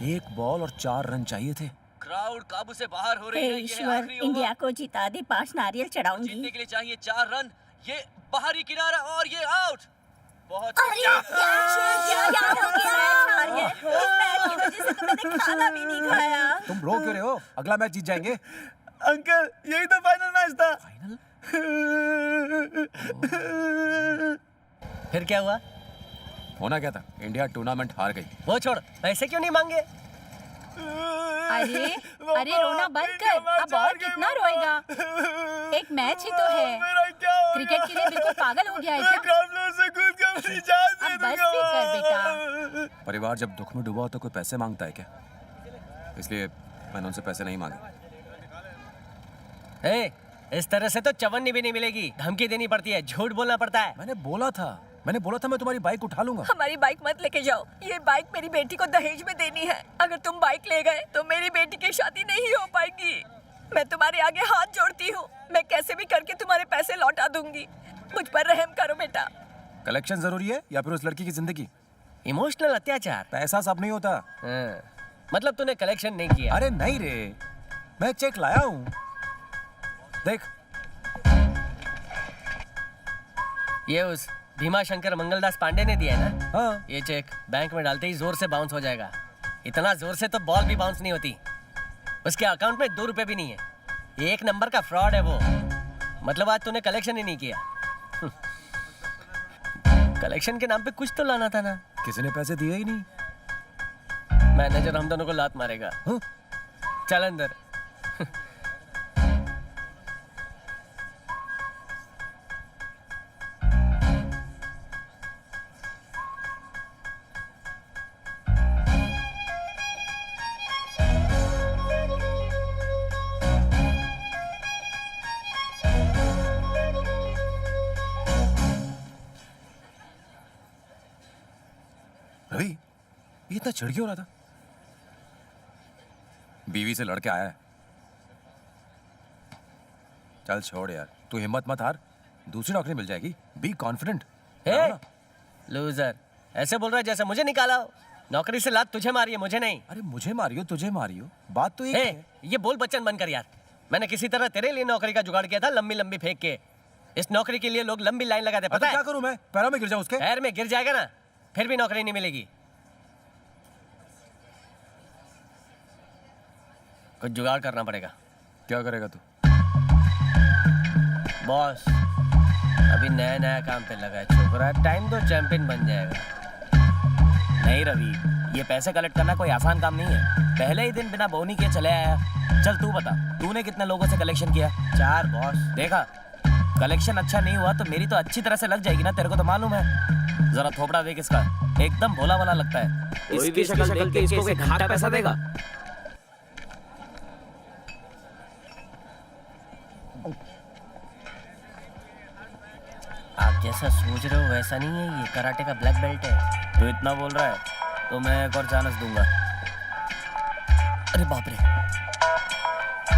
1 बॉल और 4 रन चाहिए थे। क्राउड काबू से बाहर हो रही है। ये ईश्वर, आखिरी ओवर। इंडिया को जिता दे, 5 नारियल चढ़ाऊंगी। जीतने के लिए चाहिए 4 रन। ये बाहरी किनारा और ये आउट। बहुत खाना भी नहीं खाया। तुम रो क्यों रहे हो? अगला मैच जीत जाएंगे। अंकल यही तो फाइनल मैच था। फिर क्या हुआ? होना क्या था? इंडिया टूर्नामेंट हार गई। वो छोड़, पैसे क्यों नहीं मांगे? अरे अरे रोना बंद कर, अब और कितना रोएगा? एक मैच ही तो है। क्रिकेट के लिए बिल्कुल पागल हो गया है क्या? अब बस भी कर बेटा। परिवार जब दुख में डूबा हो तो कोई पैसे मांगता है क्या? इसलिए मैंने उनसे पैसे नहीं मांगे। इस तरह से तो चवन्नी भी नहीं मिलेगी, धमकी देनी पड़ती है, झूठ बोलना पड़ता है। मैंने बोला था मैं तुम्हारी बाइक उठा लूंगा। हमारी बाइक मत लेके जाओ, ये बाइक मेरी बेटी को दहेज में देनी है। अगर तुम बाइक ले गए तो मेरी बेटी की शादी नहीं हो पाएगी। मैं तुम्हारे आगे हाथ जोड़ती हूँ, मैं कैसे भी करके तुम्हारे पैसे लौटा दूंगी। मुझ पर रहम करो बेटा। कलेक्शन जरूरी है या फिर उस लड़की की जिंदगी? इमोशनल अत्याचार। पैसा सब नहीं होता। मतलब तूने कलेक्शन नहीं किया? अरे नहीं रे, मैं चेक लाया हूँ, देख। ये उस भीमा शंकर मंगलदास पांडे ने दिया है ना? हाँ। ये चेक बैंक में डालते ही जोर से बाउंस हो जाएगा। इतना जोर से तो बॉल भी बाउंस नहीं होती। उसके अकाउंट में 2 रुपए भी नहीं है। एक नंबर का फ्रॉड है वो। मतलब आज तूने कलेक्शन ही नहीं किया। कलेक्शन के नाम पे कुछ तो लाना था ना। किसी ने पैसे दिए ही नहीं। मैनेजर हम दोनों को लात मारेगा। चल अंदर। रवि, ये इतना चिढ़ क्यों रहा था? बीवी से लड़के आया है। चल छोड़ यार, तू हिम्मत मत हार, दूसरी नौकरी मिल जाएगी। Be confident. लूजर, ऐसे बोल रहा है जैसे मुझे निकाला हो। नौकरी से लात तुझे मारी है, मुझे नहीं। अरे मुझे मारियो तुझे मारियो, बात तो एक है। ये बोल बच्चन बन कर यार। मैंने किसी तरह तेरे लिए नौकरी का जुगाड़ किया था, लंबी लंबी फेंक के। इस नौकरी के लिए लोग लंबी लाइन लगाते, पता है? क्या करूं मैं? पैरों में गिर जाऊं उसके? पैर में गिर जाएगा ना, फिर भी नौकरी नहीं मिलेगी। कुछ जुगाड़ करना पड़ेगा। क्या करेगा तू? बॉस, अभी नया नया काम पे लगा है छोकरा, टाइम तो चैंपियन बन जाएगा। नहीं रवि, ये पैसे कलेक्ट करना कोई आसान काम नहीं है। पहले ही दिन बिना बोनी किए चले आया। चल तू बता, तूने कितने लोगों से कलेक्शन किया? 4 बॉस। देखा, कलेक्शन अच्छा नहीं हुआ तो मेरी तो अच्छी तरह से लग जाएगी ना, तेरे को तो मालूम है। जरा थोपड़ा देख इसका, एकदम भोला वाला लगता है। इसकी शक्ल देख के इसको कोई घंटा पैसा देगा? आप जैसा सोच रहे हो वैसा नहीं है, ये कराटे का ब्लैक बेल्ट है। तू इतना बोल रहा है तो मैं एक और चांस दूंगा। अरे बाप रे,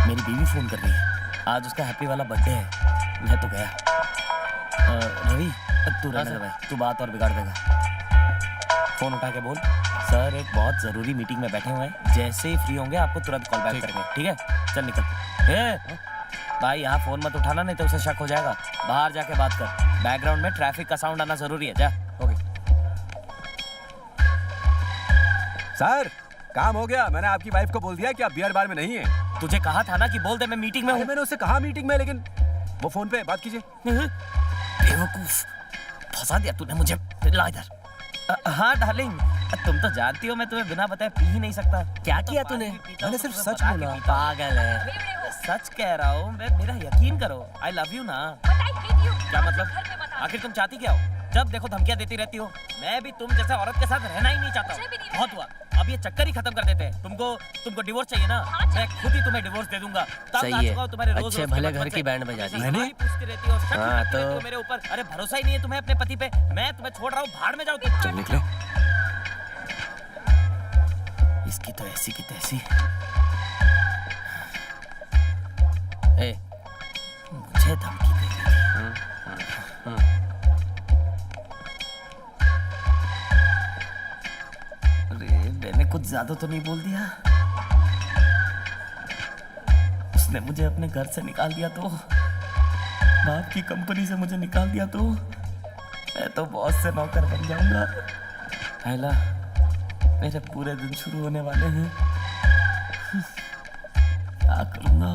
मेरी बीवी फोन कर रही है, आज उसका हैप्पी वाला बर्थडे है। मैं तो गया। रवि, तू रहने दे भाई, तू बात और बिगाड़ देगा। फोन उठा के बोल, सर एक बहुत जरूरी मीटिंग में बैठे हुए हैं, जैसे ही फ्री होंगे आपको तुरंत कॉल बैक करेंगे, ठीक है? चल निकल। भाई यहाँ फोन मत उठाना, नहीं तो उसे शक हो जाएगा। बाहर जाके बात कर, बैकग्राउंड में ट्रैफिक का साउंड आना जरूरी है। जा। ओके सर, काम हो गया। मैंने आपकी वाइफ को बोल दिया कि आप बियर बार में नहीं है। तुझे कहा था ना कि बोल दे मैं मीटिंग में हूँ। मैंने उससे कहा मीटिंग में, लेकिन वो फोन पे बात कीजिए। बेवकूफ, फंसा दिया तूने मुझे। ला इधर। हाँ डार्लिंग, तुम तो जानती हो मैं तुम्हें बिना बताए पी ही नहीं सकता। क्या किया तूने? मैंने सिर्फ सच बोला। पागल है, सच कह रहा हूँ मैं, मेरा यकीन करो। आई लव यू ना। क्या मतलब? आखिर तुम चाहती क्या हो? जब देखो धमकियां देती रहती हो। मैं भी तुम जैसे औरत के साथ रहना ही नहीं चाहता हूँ। बहुत हुआ, अब ये चक्कर ही खत्म कर देते हैं। तुमको डिवोर्स चाहिए ना, मैं खुद ही तुम्हें डिवोर्स दे दूंगा। सही है, अच्छे भले घर की बैंड बजा दी। मैंने पूछती रहती हो, शक हाँ, करती रहती हो मेरे ऊपर। अरे भरोसा ही नहीं है तुम्हें अपने पति पे। मैं तुम्हें छोड़ रहा हूँ, भाड़ में जाओ तुम। चल निकले। इसकी तो ऐसी की तैसी। मुझे धमकी दे रही थी। अरे मैंने कुछ ज्यादा तो नहीं बोल दिया? उसने मुझे अपने घर से निकाल दिया तो, बाप की कंपनी से मुझे निकाल दिया तो, मैं तो बॉस से नौकर बन जाऊंगा। हैला, मेरे पूरे दिन शुरू होने वाले हैं। क्या करूंगा?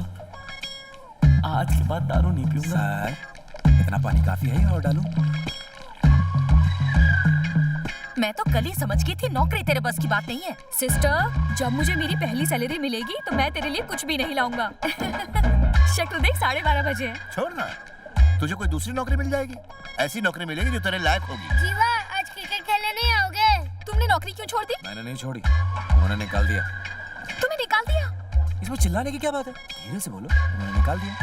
आज के बाद दारू नहीं पीऊंगा। सर, इतना पानी काफी है और डालूं? मैं तो कल ही समझ गई थी नौकरी तेरे बस की बात नहीं है। सिस्टर, जब मुझे मेरी पहली सैलरी मिलेगी तो मैं तेरे लिए कुछ भी नहीं लाऊंगा। शक्ल देख, 12:30 बजे हैं। छोड़ ना, तुझे कोई दूसरी नौकरी मिल जाएगी। ऐसी नौकरी मिलेगी जो तेरे लायक होगी। जीवा, आज क्रिकेट खेलने नहीं आओगे? तुमने नौकरी क्यों छोड़ दी? मैंने नहीं छोड़ी, उन्होंने निकाल दिया। तुम्हें निकाल दिया? इसमें चिल्लाने की क्या बात है? धीरे से बोलो, उन्होंने निकाल दिया।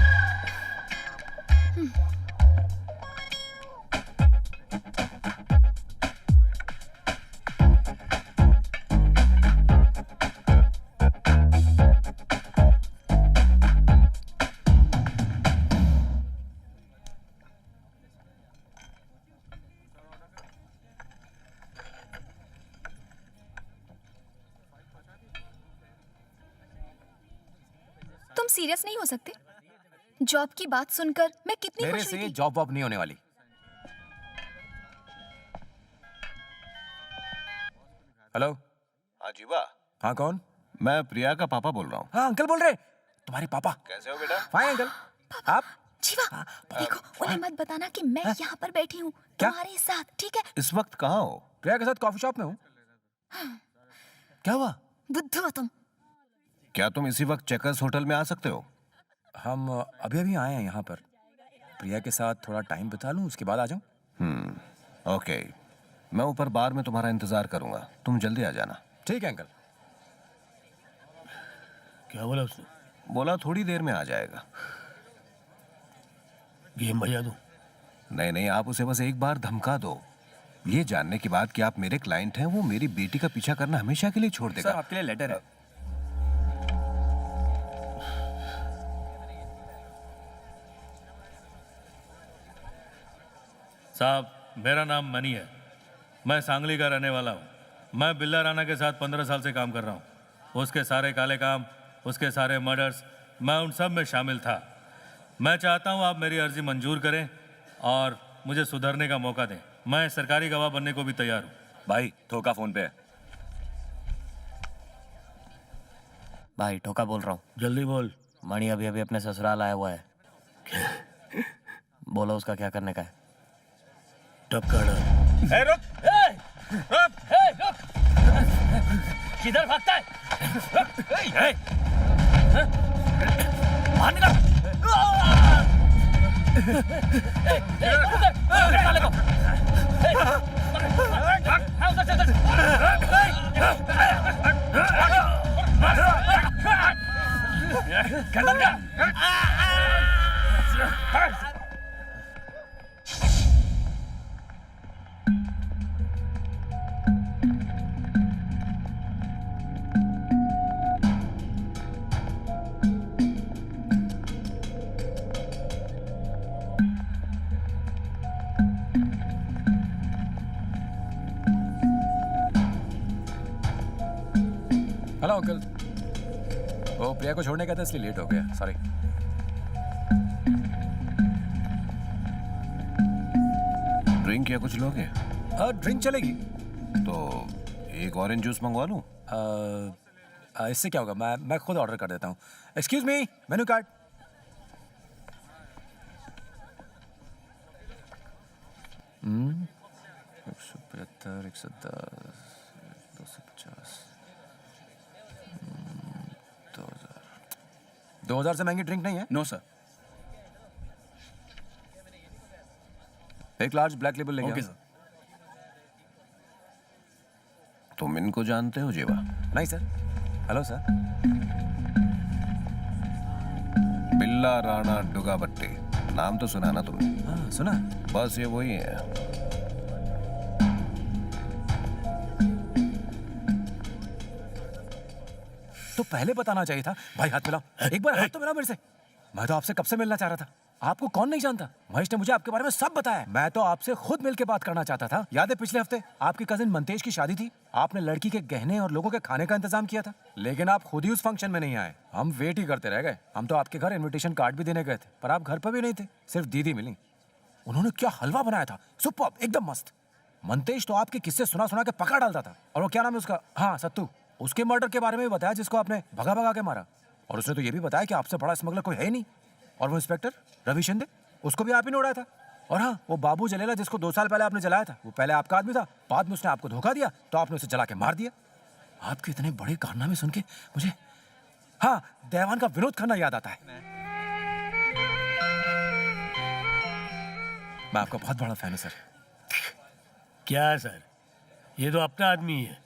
तुम सीरियस नहीं हो सकते? जॉब की बात सुनकर मैं कितनी मेरे खुश हुई से थी। जॉब वॉब नहीं होने वाली। हेलो। हाँ जीवा। हाँ कौन? मैं प्रिया का पापा बोल रहा हूँ। हाँ अंकल बोल रहे। तुम्हारे पापा कैसे हो बेटा? Fine uncle. आप? जीवा, देखो, उन्हें मत बताना कि मैं यहाँ पर बैठी हूँ तुम्हारे साथ, ठीक है? इस वक्त कहाँ हो? प्रिया के साथ कॉफी शॉप में हूँ। क्या हुआ? बुद्धू हो तुम। क्या तुम इसी वक्त चेकर्स होटल में आ सकते हो? हम अभी अभी आए हैं यहाँ पर। प्रिया के साथ थोड़ा टाइम बिता लूँ, उसके बाद आ जाऊँ। ओके, मैं ऊपर बार में तुम्हारा इंतजार करूंगा, तुम जल्दी आ जाना। ठीक है अंकल। क्या बोला उसने? बोला थोड़ी देर में आ जाएगा। गेम बजा दूं? नहीं नहीं, आप उसे बस एक बार धमका दो। ये जानने के बाद कि आप मेरे क्लाइंट हैं, वो मेरी बेटी का पीछा करना हमेशा के लिए छोड़ देगा। सर आपके लिए लेटर है। साहब, मेरा नाम मनी है, मैं सांगली का रहने वाला हूँ। मैं बिल्ला राणा के साथ 15 साल से काम कर रहा हूँ। उसके सारे काले काम, उसके सारे मर्डर्स, मैं उन सब में शामिल था। मैं चाहता हूँ आप मेरी अर्जी मंजूर करें और मुझे सुधरने का मौका दें। मैं सरकारी गवाह बनने को भी तैयार हूँ। भाई ठोका फोन पे। भाई ठोका बोल रहा हूँ। जल्दी बोल। मणि अभी अभी अपने ससुराल आया हुआ है। बोलो उसका क्या करने का है? ए, रुक! रुक! किधर भागता है? बाहर निकल! निकाले को! Hello uncle. वो प्रिया को छोड़ने का था इसलिए लेट हो गया, सॉरी। ड्रिंक या कुछ लोगे? ड्रिंक चलेगी। तो एक ऑरेंज जूस मंगवा लूं? इससे क्या होगा, मैं खुद ऑर्डर कर देता हूँ। Excuse me, menu card. हम्म, 175, 110, 250, 2000 से महंगी ड्रिंक नहीं है? No sir. एक लार्ज ब्लैक लेबल लेंगे। Okay sir. तुम इनको जानते हो जीवा? नहीं सर। Hello sir. बिल्ला राणा डुगाबट्टी, नाम तो सुना ना तुमने? हाँ सुना। बस ये वही है। तो पहले बताना चाहिए था। भाई हाथ मिलाओ, एक बार हाथ तो मिलाओ मेरे से। मैं तो आपसे कब से मिलना चाह रहा था। आपको कौन नहीं जानता? महेश ने मुझे आपके बारे में सब बताया। मैं तो आपसे खुद मिलके बात करना चाहता था। याद है पिछले हफ्ते आपकी कजिन मंतेश की शादी थी, आपने लड़की के गहने और लोगों के खाने का इंतजाम किया था, लेकिन आप खुद ही उस फंक्शन में नहीं आए। हम वेट ही करते रह गए। हम तो आपके घर इन्विटेशन कार्ड भी देने गए थे, पर आप घर पर भी नहीं थे। सिर्फ दीदी मिली। उन्होंने क्या हलवा बनाया था, सुपर्ब, एकदम मस्त। मंतेश तो आपके किस्से सुना सुना के पकड़ डालता था। और वो क्या नाम है उसका, हाँ सत्तू, उसके मर्डर के बारे में भी बताया जिसको आपने भगा भगा के मारा। और उसने तो ये भी बताया कि आपसे बड़ा स्मगलर कोई है ही नहीं। और वो इंस्पेक्टर रवि शिंदे, उसको भी आप ही ने उड़ाया था। और हाँ, वो बाबू जलेला जिसको 2 साल पहले आपने जलाया था, वो पहले आपका आदमी था, बाद में उसने आपको धोखा दिया तो आपने उसे जला के मार दिया। आपके इतने बड़े कारनामे सुन के मुझे हाँ देवान का विनोद खन्ना याद आता है। मैं आपका बहुत बड़ा फैन हूँ सर। क्या सर, ये तो अपना आदमी है।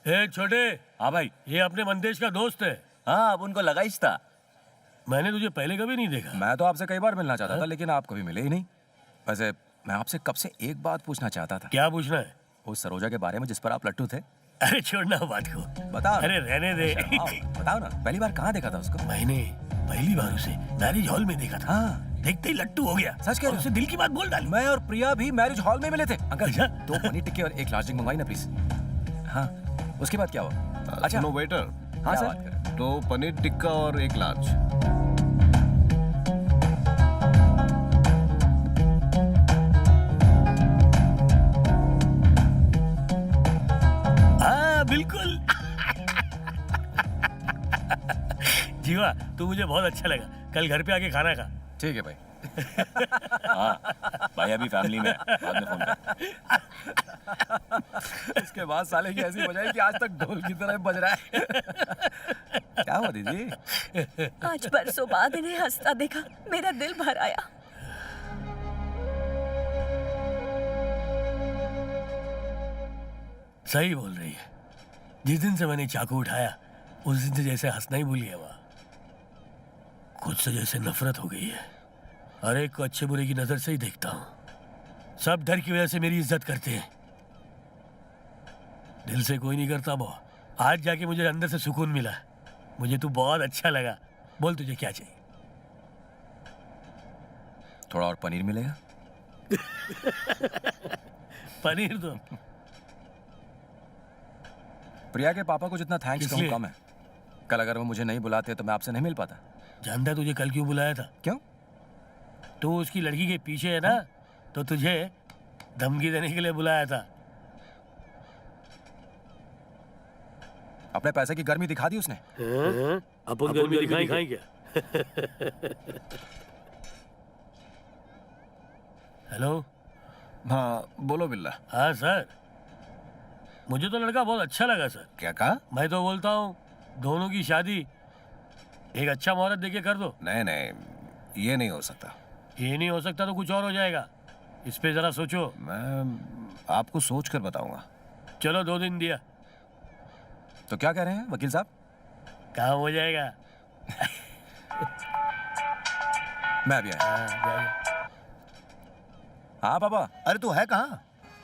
ए छोटे। हाँ भाई। ये अपने मंदेश का दोस्त है। हाँ, अब उनको लगा ही था। मैंने तुझे पहले कभी नहीं देखा। मैं तो आपसे कई बार मिलना चाहता था, लेकिन आप कभी मिले ही नहीं। वैसे मैं आपसे कब से एक बात पूछना चाहता था। क्या पूछना है? उस सरोजा के बारे में जिस पर आप लट्टू थे। अरे छोड़ना बात को, बताओ। अरे रहने दे। बताओ ना, पहली बार कहाँ देखा था उसको? मैंने पहली बार उसे मैरिज हॉल में देखा था। हाँ। देखते ही लट्टू हो गया। सच कह रहे हो? उसे दिल की बात बोल डाली। मैं और प्रिया भी मैरिज हॉल में मिले थे। अंकल 2 पनीर टिक्के और 1 लार्ज ड्रिंक मंगवाई ना प्लीज। हाँ, उसके बाद क्या हुआ? अच्छा नो वेटर। हाँ सर। तो पनीर टिक्का और 1 लार्ज। हाँ बिल्कुल। जीवा, तू मुझे बहुत अच्छा लगा। कल घर पे आके खाना खा। ठीक है भाई। हाँ भाई, अभी फैमिली में बाद में फोन कर। इसके बाद साले की ऐसी बजाई कि आज तक ढोल की तरह बज रहा है। क्या हुआ दीदी? आज बरसों बाद इन्हें हंसता देखा, मेरा दिल भर आया। सही बोल रही है। जिस दिन से मैंने चाकू उठाया उस दिन से जैसे हंसना ही भूल गया। वह खुद से जैसे नफरत हो गई है। हर एक को अच्छे बुरे की नजर से ही देखता हूँ। सब डर की वजह से मेरी इज्जत करते हैं। दिल से कोई नहीं करता वो। आज जाके मुझे अंदर से सुकून मिला। मुझे तू बहुत अच्छा लगा। बोल तुझे क्या चाहिए? थोड़ा और पनीर मिलेगा? पनीर दो। प्रिया के पापा को जितना थैंक्स कहूँ कम है। कल अगर वो मुझे नहीं बुलाते तो मैं आपसे नहीं मिल पाता। जानता तुझे कल क्यों बुलाया था? क्यों? तू उसकी लड़की के पीछे है ना, तो तुझे धमकी देने के लिए बुलाया था। अपने पैसे की गर्मी दिखा दी उसने। अपन गर्मी दिखाई क्या? हेलो। हाँ बोलो बिल्ला। हाँ सर, मुझे तो लड़का बहुत अच्छा लगा सर। क्या कहा? मैं तो बोलता हूँ दोनों की शादी एक अच्छा मुहूर्त देके कर दो। नहीं नहीं, ये नहीं हो सकता। ये नहीं हो सकता तो कुछ और हो जाएगा। इस पे जरा सोचो। मैं आपको सोच कर बताऊंगा। चलो 2 दिन दिया तो क्या कह रहे हैं वकील साहब? काम हो जाएगा। मैं अभी आया। हाँ पापा। अरे तू है कहाँ?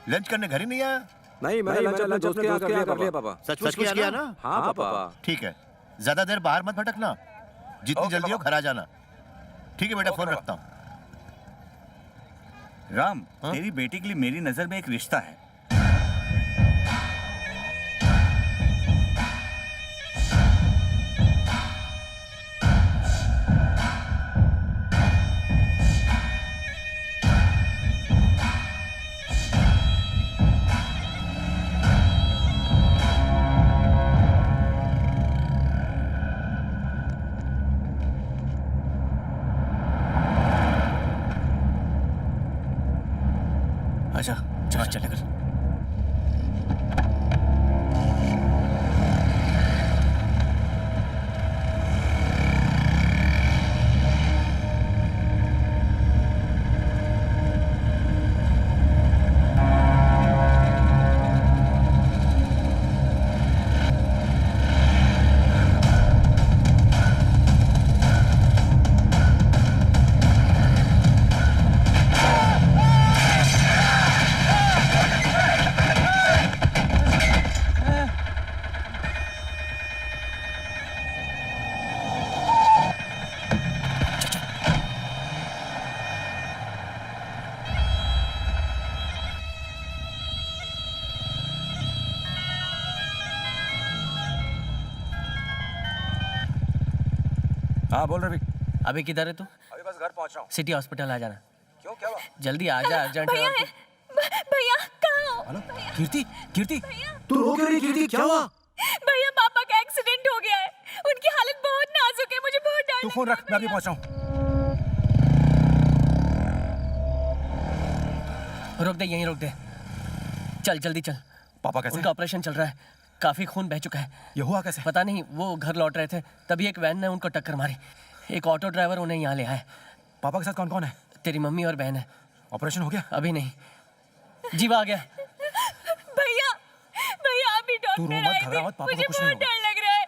लंच करने घर ही नहीं आया? नहीं, मैंने लंच अपने दोस्त के यहाँ कर लिया पापा। सचमुच किया ना? हाँ पापा। ठीक है, ज्यादा देर बाहर मत भटकना। जितनी जल्दी हो घर आ जाना। ठीक है बेटा, फोन रखता हूँ। राम, तेरी बेटी के लिए मेरी नजर में एक रिश्ता है। अच्छा चल चल कर। हाँ बोल रवि। अभी किधर है तू? अभी बस घर पहुंच रहा हूँ। सिटी हॉस्पिटल आ जाना। क्यों, क्या हुआ? जल्दी आ जा, अर्जेंट भैया है। भैया कहाँ हो? हेलो कीर्ति। कीर्ति तू रो क्यों रही कीर्ति? क्या हुआ? भैया पापा का एक्सीडेंट हो गया है। उनकी हालत बहुत नाजुक है। मुझे बहुत डर तू फोन रख, मैं अभी पहुंच रहा हूँ। रोक दे, यहीं रोक दे। चल जल्दी चल। पापा कैसे? उनका ऑपरेशन चल रहा है, काफी खून बह चुका है। ये हुआ कैसे? पता नहीं, वो घर लौट रहे थे तभी एक वैन ने उनको टक्कर मारी। एक ऑटो ड्राइवर उन्हें यहाँ ले आया। पापा के साथ कौन कौन है? तेरी मम्मी और बहन है। ऑपरेशन हो गया? अभी नहीं, जीवा आ गया। भैया भैया अभी तू रो डॉक्टर मत, आए घबरा थे, मत, पापा को मुझे कुछ नहीं बहुत डर लग रहा है।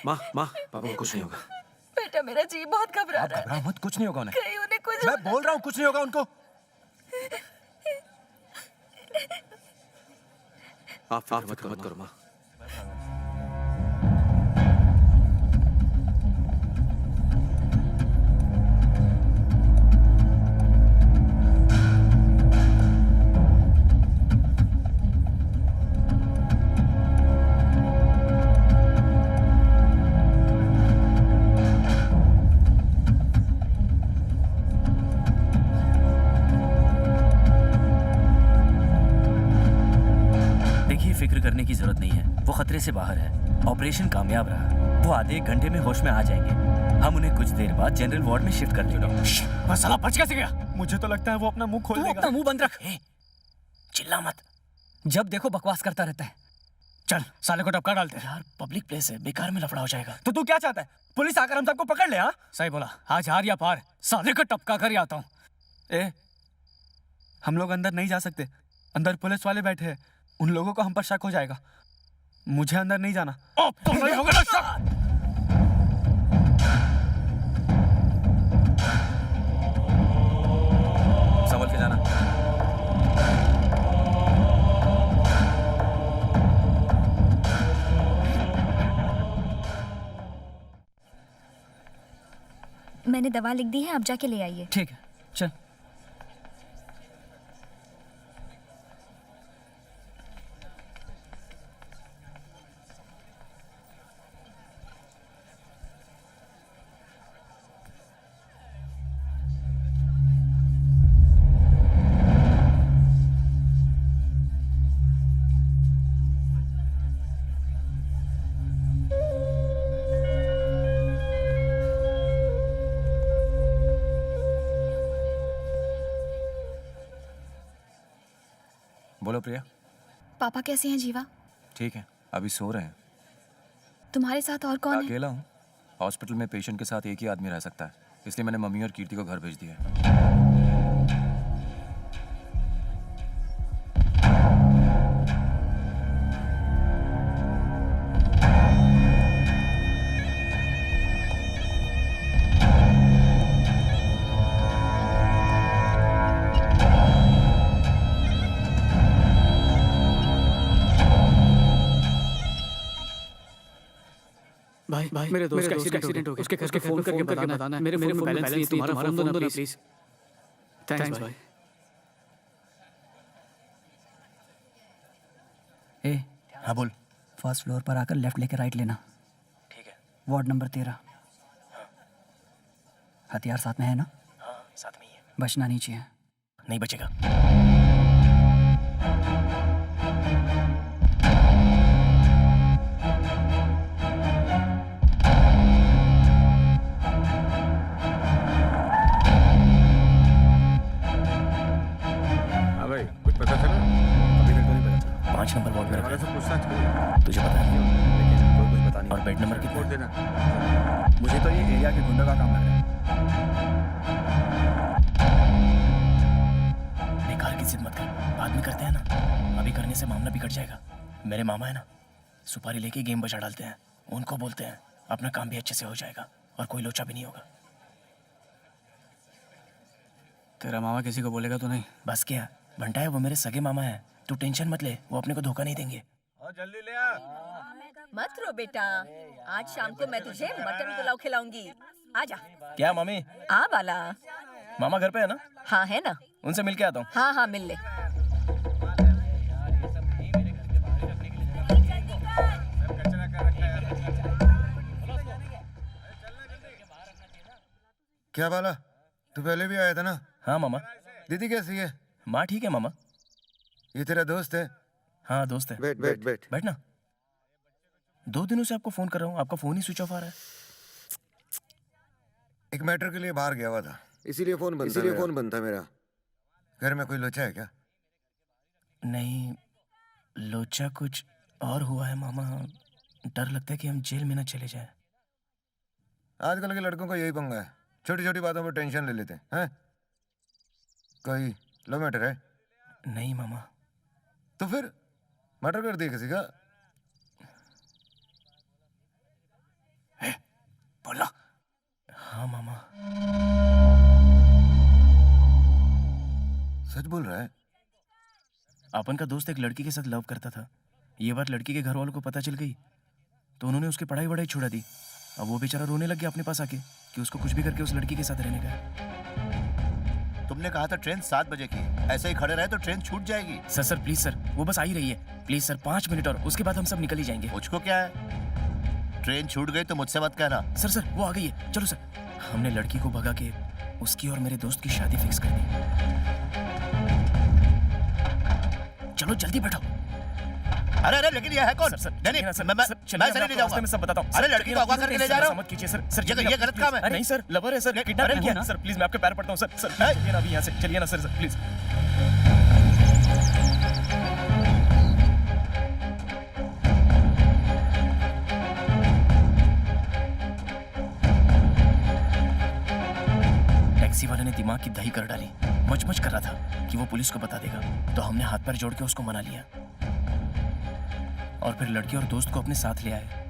माँ माँ पापा को कुछ नहीं होगा। बेटा मेरा जी बहुत घबरा आप रहा है। घबराओ मत, कुछ नहीं होगा उन्हें। कहीं उन्हें कुछ मैं बोल रहा हूँ कुछ नहीं होगा उनको। आप मत करो माँ। फिक्र करने की जरूरत नहीं है, वो खतरे से बाहर है। ऑपरेशन कामयाब रहा, वो आधे एक घंटे में होश में आ जाएंगे। हम उन्हें कुछ देर बाद जनरल वार्ड में शिफ्ट कर देंगे। साला बच कैसे गया? मुझे तो लगता है वो अपना मुंह खोल देगा। अपना मुंह बंद रख। चिल्ला मत, जब देखो बकवास करता रहता है। चल साले को टपका डालते हैं। यार पब्लिक प्लेस है, बेकार में लफड़ा हो जाएगा। तो तू क्या चाहता है? पुलिस आकर हम सबको पकड़ ले? हाँ सही बोला, आज हार या पार, साले को टपका कर ही आता हूँ। ए, हम लोग अंदर नहीं जा सकते, अंदर पुलिस वाले बैठे हैं, उन लोगों को हम पर शक हो जाएगा। मुझे अंदर नहीं जाना। अब तो नहीं होगा ना शक। संभल के जाना। मैंने दवा लिख दी है, आप जाके ले आइए। ठीक है, चल। बोलो प्रिया। पापा कैसे हैं जीवा? ठीक है, अभी सो रहे हैं। तुम्हारे साथ और कौन है? अकेला हूँ। हॉस्पिटल में पेशेंट के साथ एक ही आदमी रह सकता है, इसलिए मैंने मम्मी और कीर्ति को घर भेज दिया है। भाई मेरे दोस्त का एक्सीडेंट हो गया, उसके घर के फोन करके बताना है। मेरे फोन में बैलेंस नहीं है, तुम्हारा फोन दो ना प्लीज। थैंक्स भाई। ए, हाँ बोल। फर्स्ट फ्लोर पर आकर लेफ्ट लेके राइट लेना। ठीक है। Ward number 13। हथियार साथ में है ना? हाँ साथ में ही है। बचना नहीं चाहिए। नहीं बचेगा। कुछ पता चला? अभी तक तो नहीं पता चला। 5 नंबर वार्ड में रखा है। सब पूछताछ करो, तुझे पता है? लेकिन कोई कुछ पता नहीं। और बेड नंबर रिपोर्ट कितना? देना। मुझे तो ये एरिया के गुंडा का काम लग रहा है। बेकार की जिद मत कर, बाद में करते हैं ना। अभी करने से मामला बिगड़ जाएगा। मेरे मामा है ना, सुपारी लेके गेम बजा डालते हैं। उनको बोलते हैं, अपना काम भी अच्छे से हो जाएगा और कोई लोचा भी नहीं होगा। तेरा मामा किसी को बोलेगा तो नहीं? बस क्या, भंटा है वो, मेरे सगे मामा है। तू टेंशन मत ले, वो अपने को धोखा नहीं देंगे। जल्दी ले आ। मत रो बेटा, आज शाम को मैं तुझे मटन पुलाव खिलाऊंगी। आजा। क्या मम्मी? आ बाला। मामा घर पे है ना? हाँ है ना। उनसे मिल के आता हूँ। हाँ हाँ मिल ले। क्या बाला, तू पहले भी आया था ना? हाँ मामा। दीदी कैसी है? माँ ठीक है मामा। ये तेरा दोस्त है? हाँ दोस्त है। बैठ बैठ बैठ बैठना। 2 दिनों से आपको फोन कर रहा हूँ, आपका फोन ही स्विच ऑफ आ रहा है। एक मैटर के लिए बाहर गया हुआ था, इसीलिए फोन बंद था मेरा। घर में कोई लोचा है क्या? नहीं, लोचा कुछ और हुआ है मामा। डर लगता है कि हम जेल में ना चले जाए। आजकल के लड़कों का यही पंगा है, छोटी छोटी बातों पर टेंशन ले लेते हैं। कोई लव मैटर है? नहीं मामा। तो फिर मर्डर कर दिया किसी का? बोला। हाँ मामा। सच बोल रहा है? अपन का दोस्त एक लड़की के साथ लव करता था। ये बात लड़की के घर वालों को पता चल गई तो उन्होंने उसकी पढ़ाई वढ़ाई छुड़ा दी। अब वो बेचारा रोने लग गया अपने पास आके कि उसको कुछ भी करके उस लड़की के साथ रहने का है। तुमने कहा था ट्रेन 7 बजे की, ऐसे ही खड़े रहे तो ट्रेन छूट जाएगी। सर प्लीज सर, वो बस आ ही रही है। प्लीज सर 5 मिनट और उसके बाद हम सब निकल ही जाएंगे। मुझको क्या है, ट्रेन छूट गई तो मुझसे मत कहना। सर वो आ गई है, चलो सर। हमने लड़की को भगा के उसकी और मेरे दोस्त की शादी फिक्स कर दी। चलो जल्दी बैठो। अरे लेकिन ये है कौन? सर, नहीं सर, मैं सर, चले नहीं जाऊंगा। मैं सब बताता हूँ। अरे लड़की को अगवा करके ले जा रहा हूँ। मत कीजिए सर। सर ये गलत काम है। नहीं सर, लवर है सर, किडनैप किया। सर प्लीज मैं आपके पैर पड़ता हूँ सर। सर चलिए ना अभी यहाँ से, चलिए ना सर प्लीज। टैक्सी वाले ने दिमाग की दही कर डाली। मच कर रहा था कि वो पुलिस को बता देगा, तो हमने हाथ पैर जोड़ के उसको मना लिया और फिर लड़की और दोस्त को अपने साथ ले आए।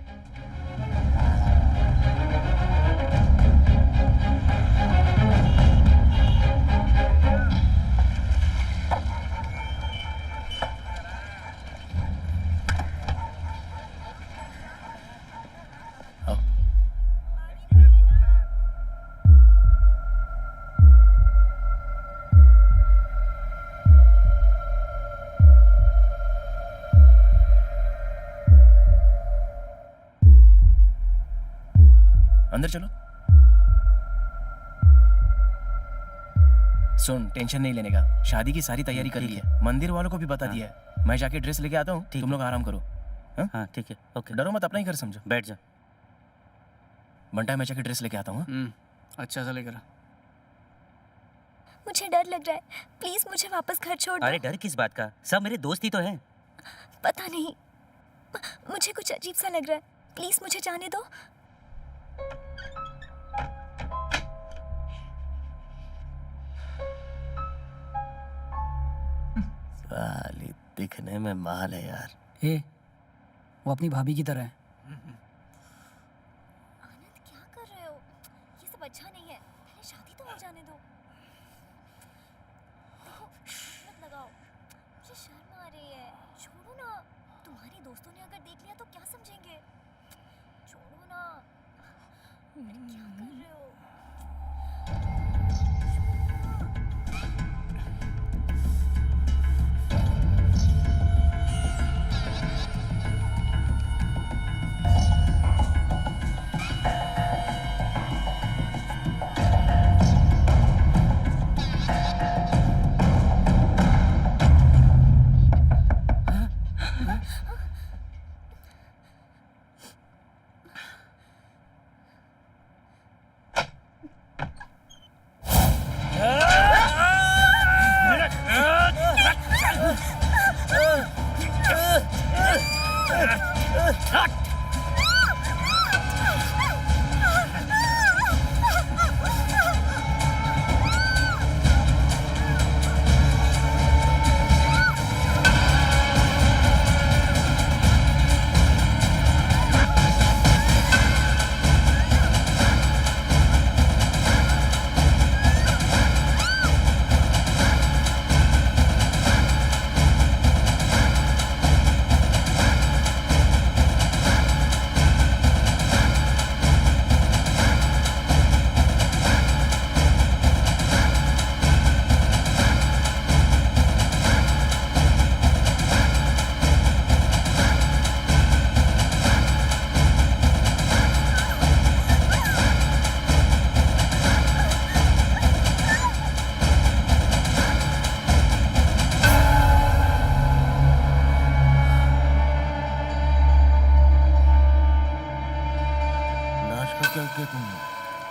अंदर चलो। सुन, टेंशन नहीं लेने का। शादी की सारी तैयारी कर ली है, मंदिर वालों को भी बता दिया है। मैं जाके ड्रेस लेके आता हूँ, तुम लोग आराम करो। हाँ ठीक है, ओके। डरो मत, अपना ही घर समझो। बैठ जा। बंटा मैं जाके ड्रेस लेके आता हूँ। अच्छा सा लेकर। मुझे डर लग रहा है, प्लीज मुझे वापस घर छोड़ दो। अरे डर किस बात का, सब मेरे दोस्त ही तो हैं। पता नहीं, मुझे कुछ अजीब सा लग रहा है। प्लीज मुझे जाने दो। साली दिखने में माल है यार। वो अपनी भाभी की तरह है। आनंद क्या कर रहे हो? ये सब अच्छा नहीं है, पहले शादी तो हो जाने दो। देखो मत लगाओ, मुझे शर्म आ रही है। छोड़ो ना, तुम्हारे दोस्तों ने अगर देख लिया तो क्या समझेंगे? छोड़ो ना। अरे क्या कर रहे हो?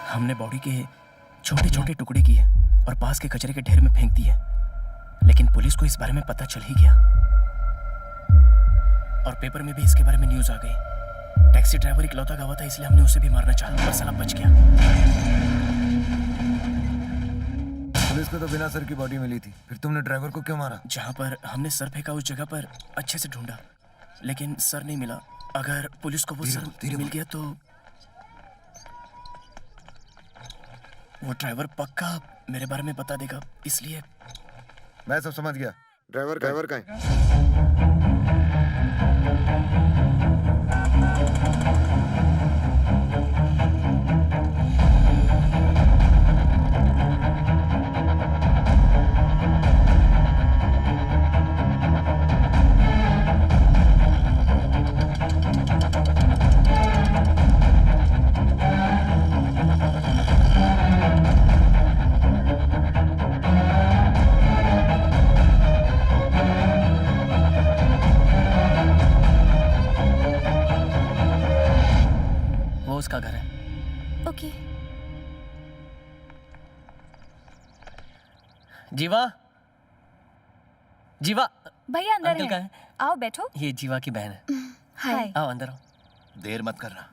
हमने बॉडी के छोटे छोटे टुकड़े किए और पास के कचरे के ढेर में फेंक दिए। लेकिन पुलिस को इस बारे में पता चल ही गया और पेपर में भी इसके बारे में न्यूज आ गई। टैक्सी ड्राइवर इकलौता गवाह था, इसलिए हमने उसे भी मारना चाहा, पर साला बच गया। पुलिस को तो बिना सर की बॉडी मिली थी, फिर तुमने ड्राइवर को क्यों मारा? जहाँ पर हमने सर फेंका उस जगह पर अच्छे से ढूंढा, लेकिन सर नहीं मिला। अगर पुलिस को वो सर मिल गया तो वो ड्राइवर पक्का मेरे बारे में बता देगा, इसलिए मैं सब समझ गया। ड्राइवर कहाँ है? उसका घर है। ओके। जीवा, जीवा भैया अंदर अंकल है। कहाँ है? आओ बैठो। ये जीवा की बहन है। हाय। आओ अंदर आओ। देर मत करना,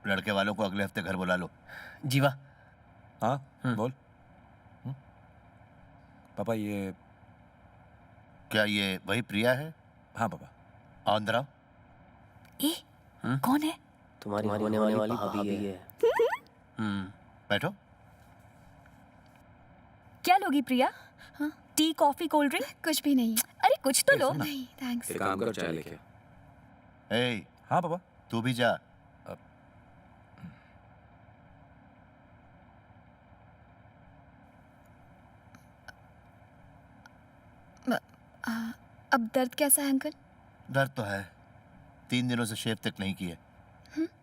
लड़के वालों को अगले हफ्ते घर बुला लो। जीवा। हाँ बोल। पापा ये क्या ये वही प्रिया है? हाँ पापा। आओ अंदर आओ। ए, कौन है? तुम्हारी होने वाली भाभी है। बैठो। क्या लोगी प्रिया? हाँ? T, coffee, cold drink? कुछ भी नहीं। अरे कुछ तो लो। नहीं थैंक्स। एक काम करो, चाय लेके। ए, हाँ पापा। तू भी जा। अब दर्द कैसा है अंकल? दर्द तो है, 3 दिनों से शेव तक नहीं किए।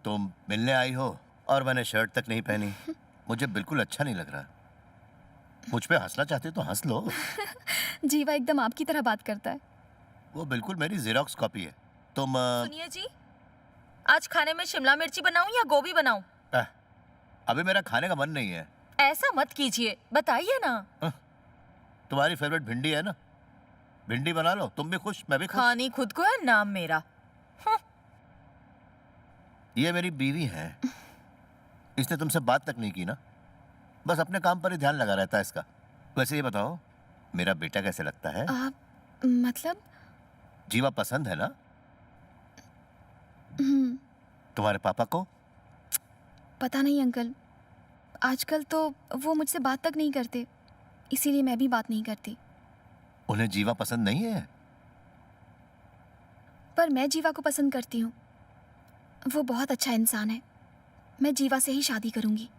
तुम मिलने आई हो और मैंने शर्ट तक नहीं पहनी, मुझे बिल्कुल अच्छा नहीं लग रहा। मुझ पे हंसना चाहते तो हंस लो। जीवा एकदम आपकी तरह बात करता है। वो बिल्कुल मेरी जेरोक्स कॉपी है। तुम सुनिए जी, आज खाने में शिमला मिर्ची बनाऊं या गोभी बनाऊं? अभी मेरा खाने का मन नहीं है। ऐसा मत कीजिए, बताइए ना। तुम्हारी फेवरेट भिंडी है ना, भिंडी बना लो। तुम भी खुश, मैं भी खुश। खानी खुद को है, नाम मेरा। ये मेरी बीवी है, इसने तुमसे बात तक नहीं की ना, बस अपने काम पर ही ध्यान लगा रहता है इसका। वैसे ये बताओ, मेरा बेटा कैसे लगता है? मतलब? जीवा पसंद है ना? तुम्हारे पापा को? पता नहीं अंकल, आजकल तो वो मुझसे बात तक नहीं करते, इसीलिए मैं भी बात नहीं करती। उन्हें जीवा पसंद नहीं है? पर मैं जीवा को पसंद करती हूँ, वो बहुत अच्छा इंसान है। मैं जीवा से ही शादी करूंगी।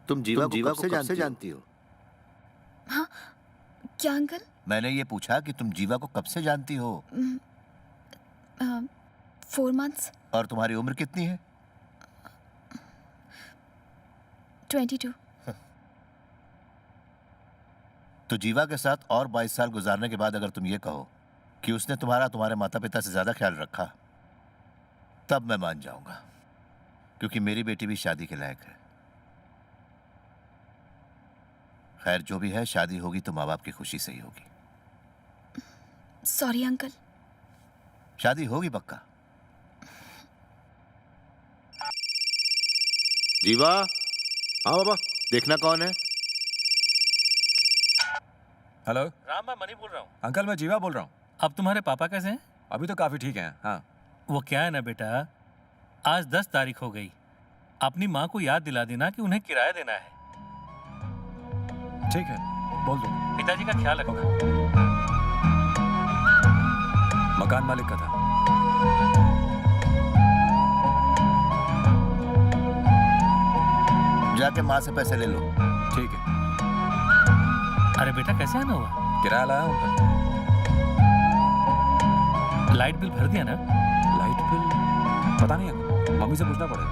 तुम जीवा को कब से जानती हो? हाँ, क्या अंकल? मैंने ये पूछा कि तुम जीवा को कब से जानती हो? 4 months। और तुम्हारी उम्र कितनी है? 22। तो जीवा के साथ और 22 साल गुजारने के बाद अगर तुम ये कहो कि उसने तुम्हारे माता पिता से ज्यादा ख्याल रखा, तब मैं मान जाऊंगा, क्योंकि मेरी बेटी भी शादी के लायक है। खैर जो भी है, शादी होगी तो माँ बाप की खुशी से ही होगी। Sorry uncle. शादी होगी पक्का। जीवा। हाँ बाबा, देखना कौन है। हेलो राम, मैं मनी बोल रहा हूँ। अंकल, मैं जीवा बोल रहा हूँ। अब तुम्हारे पापा कैसे हैं? अभी तो काफी ठीक हैं। हाँ वो क्या है ना बेटा, आज 10 तारीख हो गई, अपनी माँ को याद दिला देना कि उन्हें किराया देना है। ठीक है, बोल दो। पिताजी का ख्याल रखना। मकान मालिक का था। जाके माँ से पैसे ले लो। ठीक है। अरे बेटा, कैसे आना हुआ? किराया लाया हूँ। लाइट बिल भर दिया ना? लाइट बिल पता नहीं है, मम्मी से पूछना पड़ेगा।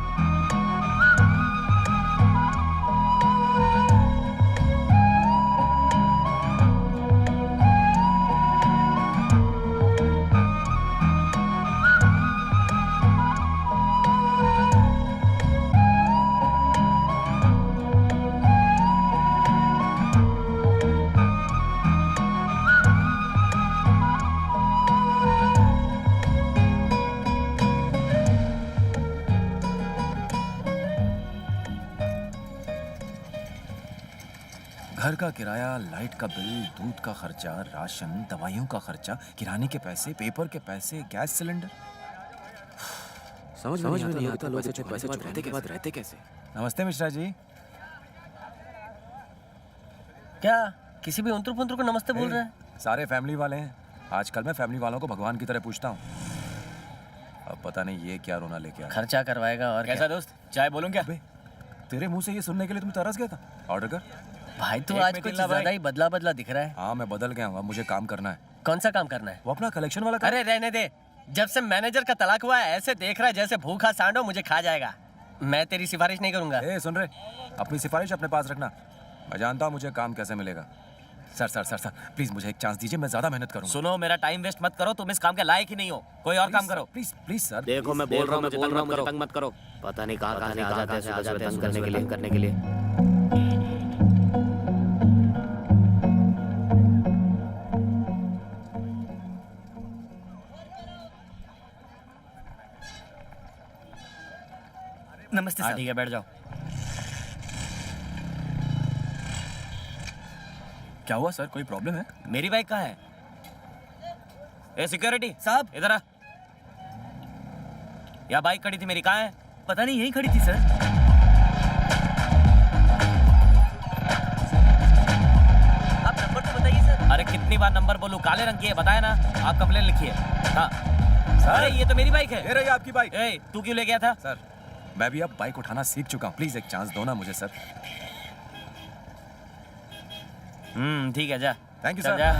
घर का किराया, लाइट का बिल, दूध का खर्चा, राशन, दवाइयों का खर्चा, किराने के पैसे, पेपर के पैसे, गैस सिलेंडर। समझ में नहीं आता लोग ऐसे पैसे चुराने के बाद रहते कैसे। नमस्ते मिश्रा जी। क्या किसी भी उंतरू पुंतरू को नमस्ते बोल रहे हैं? सारे फैमिली वाले हैं। आजकल मैं फैमिली वालों को भगवान की तरह पूछता हूँ। अब पता नहीं ये क्या रोना लेके आया। खर्चा करवाएगा और कैसा दोस्त, चाय बोलूं क्या? तेरे मुंह से ये सुनने के लिए तुम तरस गया था। ऑर्डर कर। भाई तू आज कुछ ज्यादा ही बदला बदला दिख रहा है। हाँ मैं बदल गया हूँ, अब मुझे काम करना है। कौन सा काम करना है? वो अपना कलेक्शन वाला काम। अरे रहने दे, जब से मैनेजर का तलाक हुआ है ऐसे देख रहा है जैसे भूखा सांडो मुझे खा जाएगा। मैं तेरी सिफारिश नहीं करूंगा। सुन रहे, अपनी सिफारिश अपने पास रखना। मैं जानता हूँ मुझे काम कैसे मिलेगा। Sir sir sir sir please मुझे एक चांस दीजिए, मैं ज्यादा मेहनत करूंगा। सुनो, मेरा टाइम वेस्ट मत करो, तुम इस काम के लायक ही नहीं हो, कोई और काम करो। Please please sir. देखो मैं बोल रहा हूँ, मुझे तंग मत करो। पता नहीं कहाँ से आ जाते हैं तंग करने के लिए। नमस्ते सर। ठीक है, बैठ जाओ। क्या हुआ सर, कोई प्रॉब्लम है? मेरी बाइक कहाँ है? ए सिक्योरिटी साहब, इधर आ। यहाँ बाइक खड़ी थी मेरी, कहाँ है? पता नहीं, यहीं खड़ी थी सर। आप नंबर तो बताइए सर। अरे कितनी बार नंबर बोलूं, काले रंग की है, बताया ना। आप कंप्लेन लिखिए। हाँ अरे ये तो मेरी बाइक है। ये रही आपकी बाइक। तू क्यों ले गया था? सर मैं भी अब बाइक उठाना सीख चुका हूँ, प्लीज एक चांस दो ना मुझे सर। ठीक है, जा। थैंक यू चल सर। जा।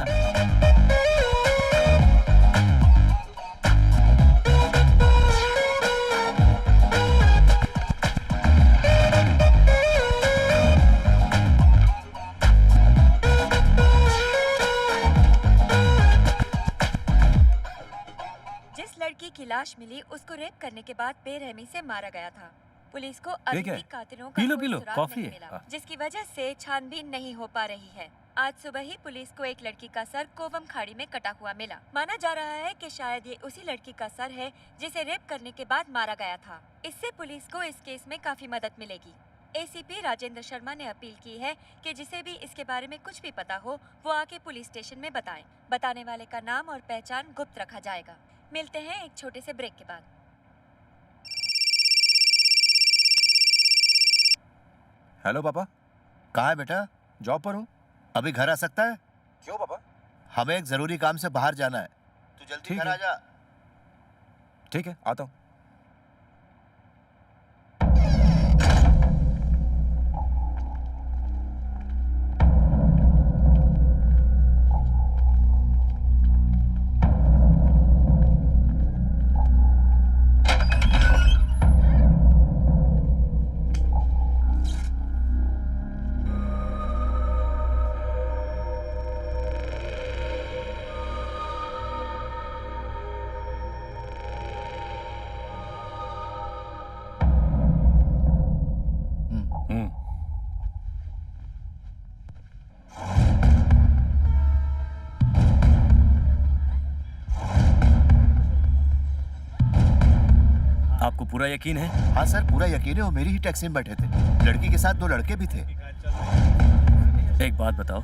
जिस लड़की की लाश मिली उसको रेप करने के बाद बेरहमी से मारा गया था। पुलिस को ये अभी क्या भी है? कातिलों का पी लो, कोई पी लो, सुराग कॉफी नहीं है। मिला, जिसकी वजह से छानबीन नहीं हो पा रही है। आज सुबह ही पुलिस को एक लड़की का सर कोवम खाड़ी में कटा हुआ मिला। माना जा रहा है कि शायद ये उसी लड़की का सर है जिसे रेप करने के बाद मारा गया था। इससे पुलिस को इस केस में काफी मदद मिलेगी। एसीपी राजेंद्र शर्मा ने अपील की है कि जिसे भी इसके बारे में कुछ भी पता हो वो आके पुलिस स्टेशन में बताएं। बताने वाले का नाम और पहचान गुप्त रखा जाएगा। मिलते हैं एक छोटे से ब्रेक के बाद। हेलो पापा। कहाँ है बेटा? जॉब पर हूँ। अभी घर आ सकता है? क्यों पापा? हमें एक जरूरी काम से बाहर जाना है, तू जल्दी ठीक घर है। आ जा। ठीक है, आता हूँ। आपको पूरा यकीन है? हाँ सर, पूरा यकीन है। वो मेरी ही टैक्सी में बैठे थे। लड़की के साथ 2 लड़के भी थे। एक बात बताओ,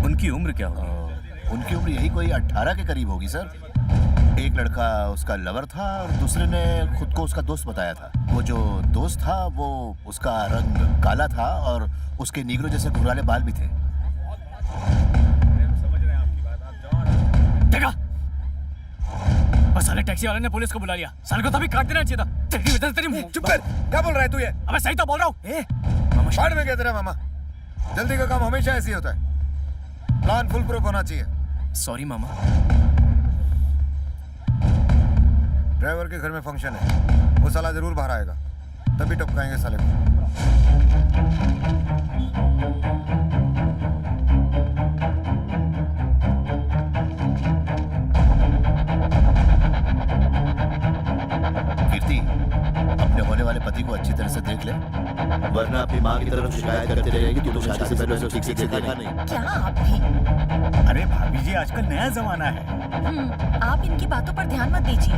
उनकी उम्र क्या होगी? उनकी उम्र यही कोई 18 के करीब होगी सर। एक लड़का उसका लवर था और दूसरे ने खुद को उसका दोस्त बताया था। वो जो दोस्त था वो उसका रंग काला था और उसके नीग्रो जैसे घुंघराले बाल भी थे। देखा, बस साले टैक्सी वाले ने पुलिस को बुला लिया। साले को तभी काट देना चाहिए था। तेरी वजह से तेरी मुंह। चुप कर, क्या बोल रहा है तू ये? अबे सही तो बोल रहा हूँ। बाढ़ में गया तेरा मामा। जल्दी का काम हमेशा ऐसे ही होता है। प्लान फुल प्रूफ होना चाहिए। सॉरी मामा। ड्राइवर के घर में फंक्शन है, वो साला जरूर बाहर आएगा, तभी टपकाएंगे साले को। कीर्ति, अपने होने वाले पति को अच्छी तरह से देख ले, वरना अपनी माँ की तरफ शिकायत करती रहेगी कि तू शादी से पहले उसे ठीक से देखा नहीं। क्या आप भी? अरे भाभी जी, आजकल नया जमाना है। आप इनकी बातों पर ध्यान मत दीजिए।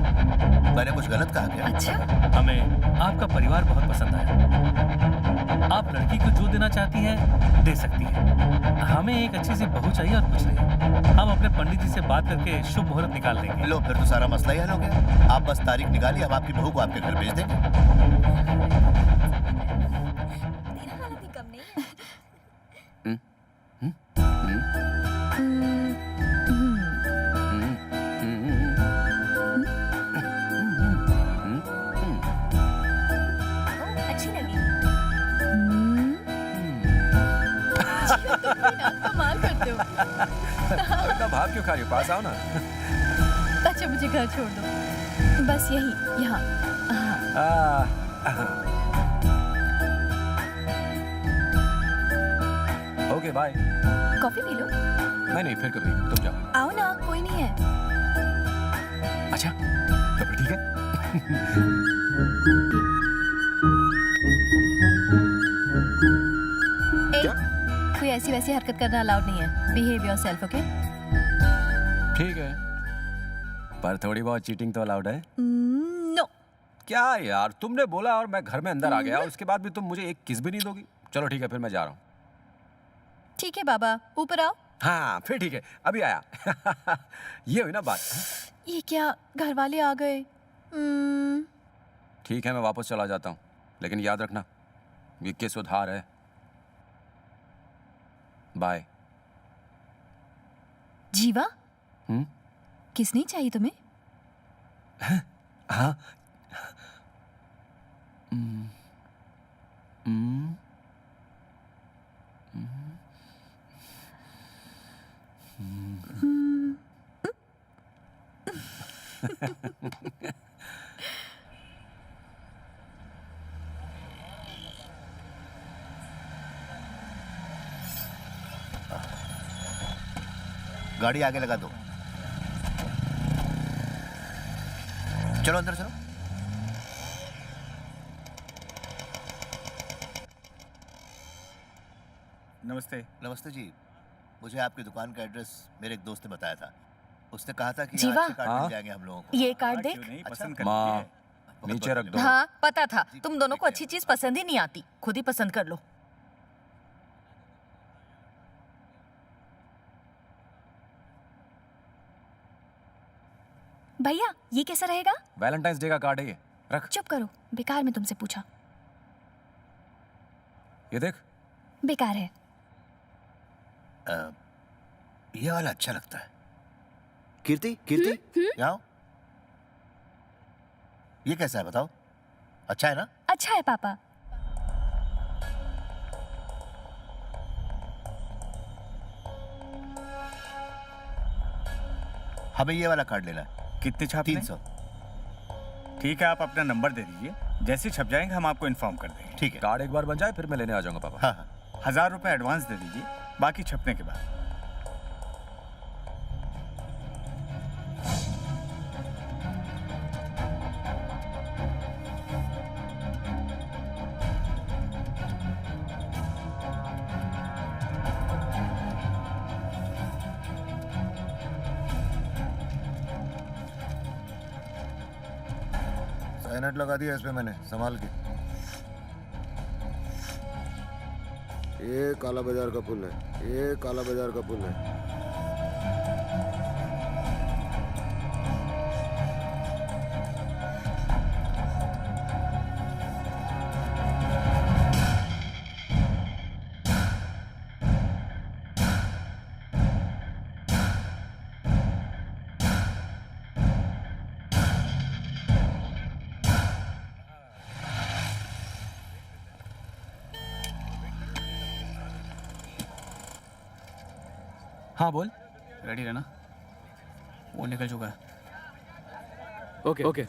मैंने कुछ गलत कहा क्या? अच्छा, हमें आपका परिवार बहुत पसंद आया। आप लड़की को जो देना चाहती है दे सकती है। हमें एक अच्छी सी बहू चाहिए और कुछ नहीं। हम अपने पंडित जी से बात करके शुभ मुहूर्त निकाल देंगे। लो, फिर तो सारा मसला ही हल हो गया। आप बस तारीख निकालिए, हम आपकी बहू को आपके घर भेज देंगे। अच्छी लगी। कमाल करते हो। इतना भाव क्यों खा रही हो? पास आओ ना। अच्छा मुझे घर छोड़ दो। बस यही यहाँ। Okay bye. कॉफी पी लो। नहीं फिर कभी, तुम जाओ। आओ ना, कोई नहीं है। अच्छा तो फिर ठीक है। कोई ऐसी वैसी हरकत करना अलाउड नहीं है। Behave yourself, okay? ठीक है, पर थोड़ी बहुत चीटिंग तो अलाउड है। नो। क्या यार, तुमने बोला और मैं घर में अंदर आ गया, उसके बाद भी तुम मुझे एक किस भी नहीं दोगी? चलो ठीक है, फिर मैं जा रहा हूँ। ठीक है बाबा, ऊपर आओ। हाँ फिर ठीक है, अभी आया। ये हुई ना बात। ये क्या, घर वाले आ गए? ठीक है, मैं वापस चला जाता हूँ, लेकिन याद रखना ये केस उधार है। बाय। जीवा? किसने चाहिए तुम्हें? हाँ। गाड़ी आगे लगा दो। चलो अंदर चलो। नमस्ते। नमस्ते जी, मुझे आपकी दुकान का एड्रेस मेरे एक दोस्त ने बताया था। उसने कहा था कि जीवा? अच्छे कार्ड मिल जाएंगे हम लोगों को। ये कार्ड देख। माँ नीचे रख दो। हाँ पता था, तुम दोनों को अच्छी चीज पसंद ही नहीं आती, खुद ही पसंद कर लो। भैया ये कैसा रहेगा? वैलेंटाइंस डे का कार्ड है ये, रख। चुप करो, बेकार में तुमसे पूछा। ये देख। बेकार है। ये वाला अच्छा लगता है। कीर्ति, कीर्ति, यहाँ आओ। ये कैसा है बताओ? अच्छा है ना? अच्छा है पापा। हमें ये वाला कार्ड लेना है। कितने छापने? 300। ठीक है, आप अपना नंबर दे दीजिए, जैसे छप जाएंगे हम आपको इन्फॉर्म कर देंगे। ठीक है। कार्ड एक बार बन जाए फिर मैं लेने आ जाऊंगा पापा। हाँ। 1000 रुपए एडवांस दे दीजिए, बाकी छपने के बाद। साइनेट लगा दिया इसमें मैंने, संभाल के। ये काला बाजार का पुल है, ये काला बाजार का पुल है। हाँ बोल। रेडी रहना, वो निकल चुका है। Okay okay.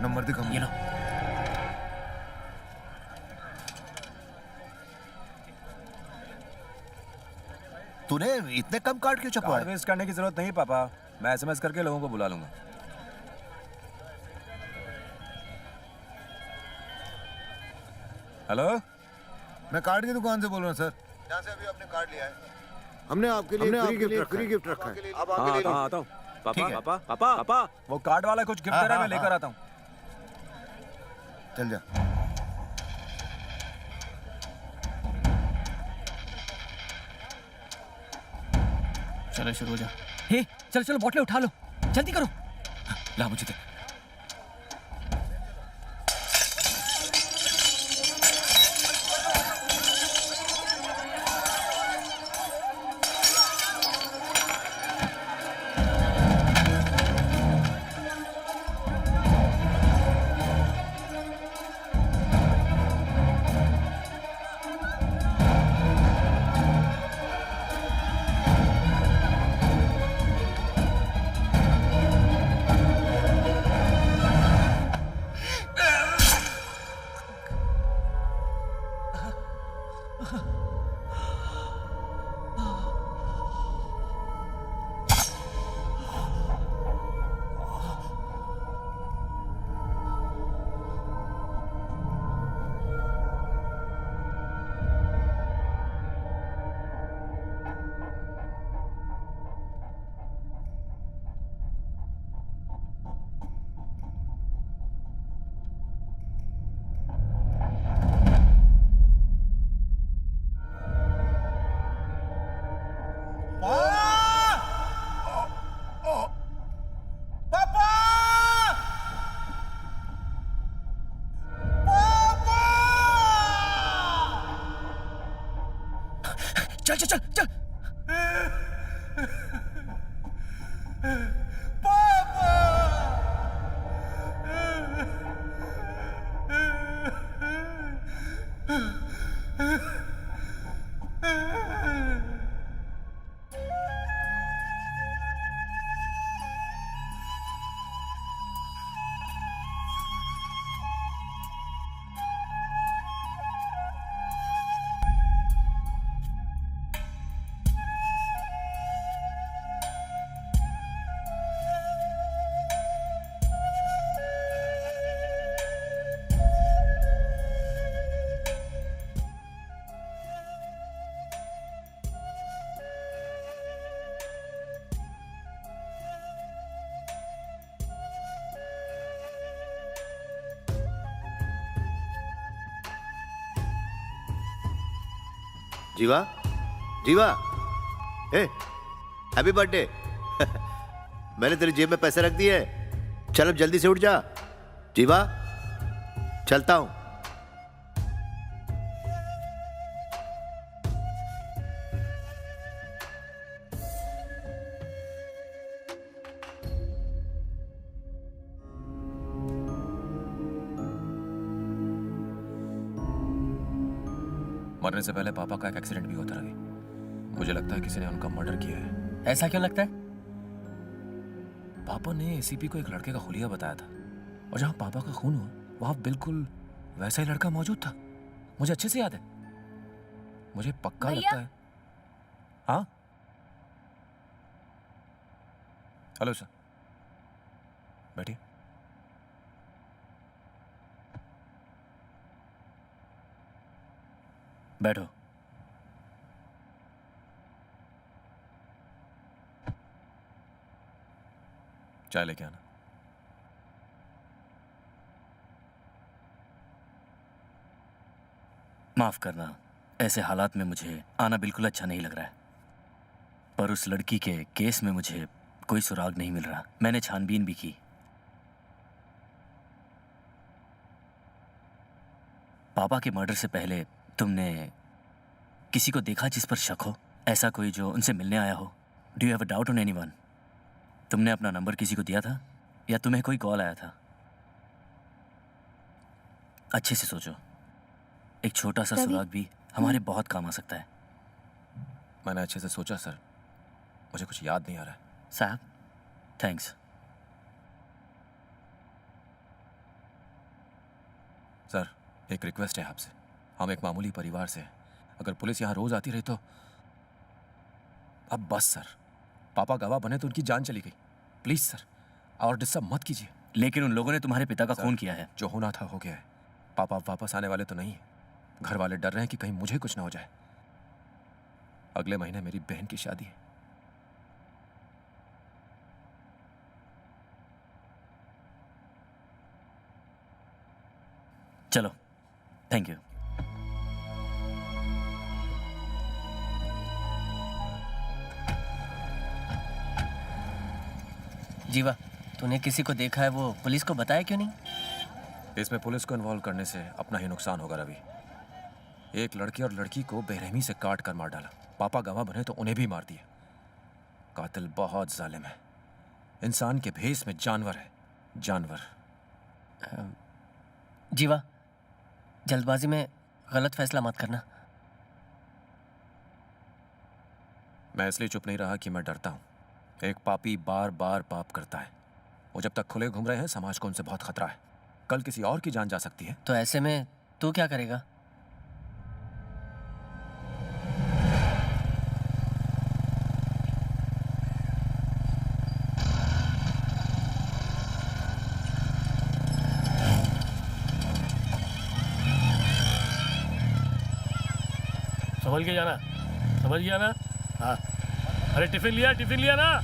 नंबर दिखा ये लो। तूने इतने कम कार्ड क्यों छपवाए? कार्ड वेस्ट करने की जरूरत नहीं पापा, मैं एसएमएस करके लोगों को बुला लूंगा। हेलो, मैं कार्ड की दुकान से बोल रहा हूँ सर। यहाँ से अभी आपने कार्ड लिया है। हमने आपके लिए फ्री गिफ्ट रखा है। अब आपके लिए आता हूँ। पापा पापा पापा पापा, वो कार्ड वाला कुछ गिफ्ट दे रहा है, मैं लेकर आता हूँ। चल जा। चलो शुरू हो जा। हे चलो चलो बोतलें उठा लो, जल्दी करो। ला मुझे दे। चल चल चल चल। जीवा, जीवा, हैप्पी बर्थडे। मैंने तेरी जेब में पैसे रख दिए, चल अब जल्दी से उठ जा। जीवा, चलता हूं। मरने से पहले पापा का एक एक्सीडेंट भी होता रवि। मुझे लगता है किसी ने उनका मर्डर किया है। ऐसा क्यों लगता है? पापा ने एसीपी को एक लड़के का हुलिया बताया था, और जहां पापा का खून हुआ वहां बिल्कुल वैसा ही लड़का मौजूद था। मुझे अच्छे से याद है। मुझे पक्का लगता है। हाँ, हेलो सर, बैठिए। बैठो। चाय लेके आना। माफ करना, ऐसे हालात में मुझे आना बिल्कुल अच्छा नहीं लग रहा है, पर उस लड़की के केस में मुझे कोई सुराग नहीं मिल रहा। मैंने छानबीन भी की। पापा के मर्डर से पहले तुमने किसी को देखा जिस पर शक हो? ऐसा कोई जो उनसे मिलने आया हो? Do you have a doubt on anyone? तुमने अपना नंबर किसी को दिया था या तुम्हें कोई कॉल आया था? अच्छे से सोचो, एक छोटा सा सुराग भी हमारे बहुत काम आ सकता है। मैंने अच्छे से सोचा सर, मुझे कुछ याद नहीं आ रहा है। साहब, थैंक्स। सर, एक रिक्वेस्ट है आपसे। हम एक मामूली परिवार से हैं। अगर पुलिस यहाँ रोज आती रही तो अब बस सर, पापा गवाह बने तो उनकी जान चली गई। प्लीज सर, और डिस्टर्ब मत कीजिए। लेकिन उन लोगों ने तुम्हारे पिता का खून किया है। जो होना था हो गया है। पापा अब वापस आने वाले तो नहीं है। घर वाले डर रहे हैं कि कहीं मुझे कुछ ना हो जाए। अगले महीने मेरी बहन की शादी है। चलो, थैंक यू। जीवा, तूने किसी को देखा है, वो पुलिस को बताया क्यों नहीं? इसमें पुलिस को इन्वॉल्व करने से अपना ही नुकसान होगा रवि। एक लड़के और लड़की को बेरहमी से काट कर मार डाला। पापा गवाह बने तो उन्हें भी मार दिया। कातिल बहुत जालिम है। इंसान के भेस में जानवर है, जानवर। जीवा, जल्दबाजी में गलत फैसला मत करना। मैं इसलिए चुप नहीं रहा कि मैं डरता हूं। एक पापी बार बार पाप करता है। वो जब तक खुले घूम रहे हैं, समाज को उनसे बहुत खतरा है। कल किसी और की जान जा सकती है। तो ऐसे में तू क्या करेगा? संभल के जाना, समझ गया ना? हाँ। अरे टिफिन लिया ना?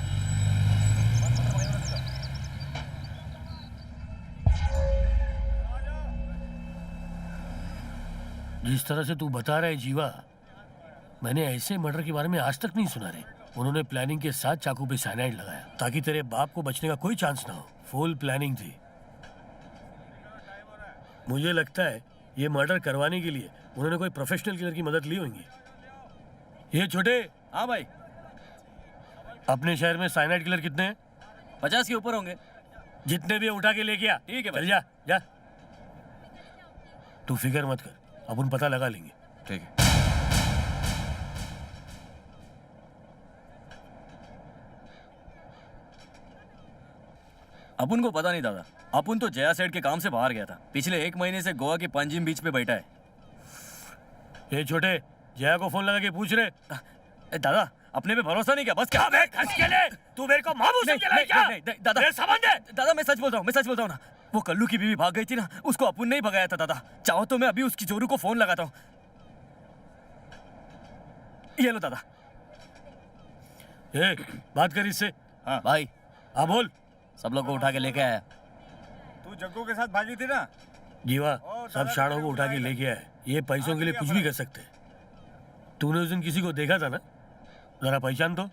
जिस तरह से तू बता रहा है जीवा, मैंने ऐसे मर्डर के बारे में आज तक नहीं सुना रे। उन्होंने प्लानिंग के साथ चाकू पे साइनाइड लगाया ताकि तेरे बाप को बचने का कोई चांस ना हो। फुल प्लानिंग थी। मुझे लगता है ये मर्डर करवाने के लिए उन्होंने कोई प्रोफेशनल किलर की मदद ली होगी। ये छोटे। हाँ भाई। अपने शहर में साइनाइड किलर कितने हैं? 50 के ऊपर होंगे। जितने भी उठा के लेके आ। ठीक है भाई। चल जा। तू फिक्र मत कर, अपन पता लगा लेंगे। ठीक है। अपन को पता नहीं दादा। अपन तो जया सेठ के काम से बाहर गया था। पिछले 1 महीने से गोवा के पंजिम बीच पे बैठा है। ये छोटे, जया को फोन लगा के पूछ रहे। दादा, अपने पे भरोसा नहीं क्या? बस क्या? तू मेरे को मामू समझ रहा है क्या? दादा, दादा मैं सच बोल रहा हूँ ना। वो कल्लू की बीवी भाग गई थी ना, उसको अपन ने ही भगाया था दादा। चाहो तो मैं अभी उसकी जोरू को फोन लगाता हूँ। ये लो दादा। बात कर इससे। हाँ भाई। हाँ बोल। सब लोग को उठा के लेके आया। तू जग्गू के साथ भागी थी ना? जीवा, सब शाड़ों को उठा के लेके आए। ये पैसों के लिए कुछ भी कर सकते। तूने उस दिन किसी को देखा था ना? जरा पहचान तो।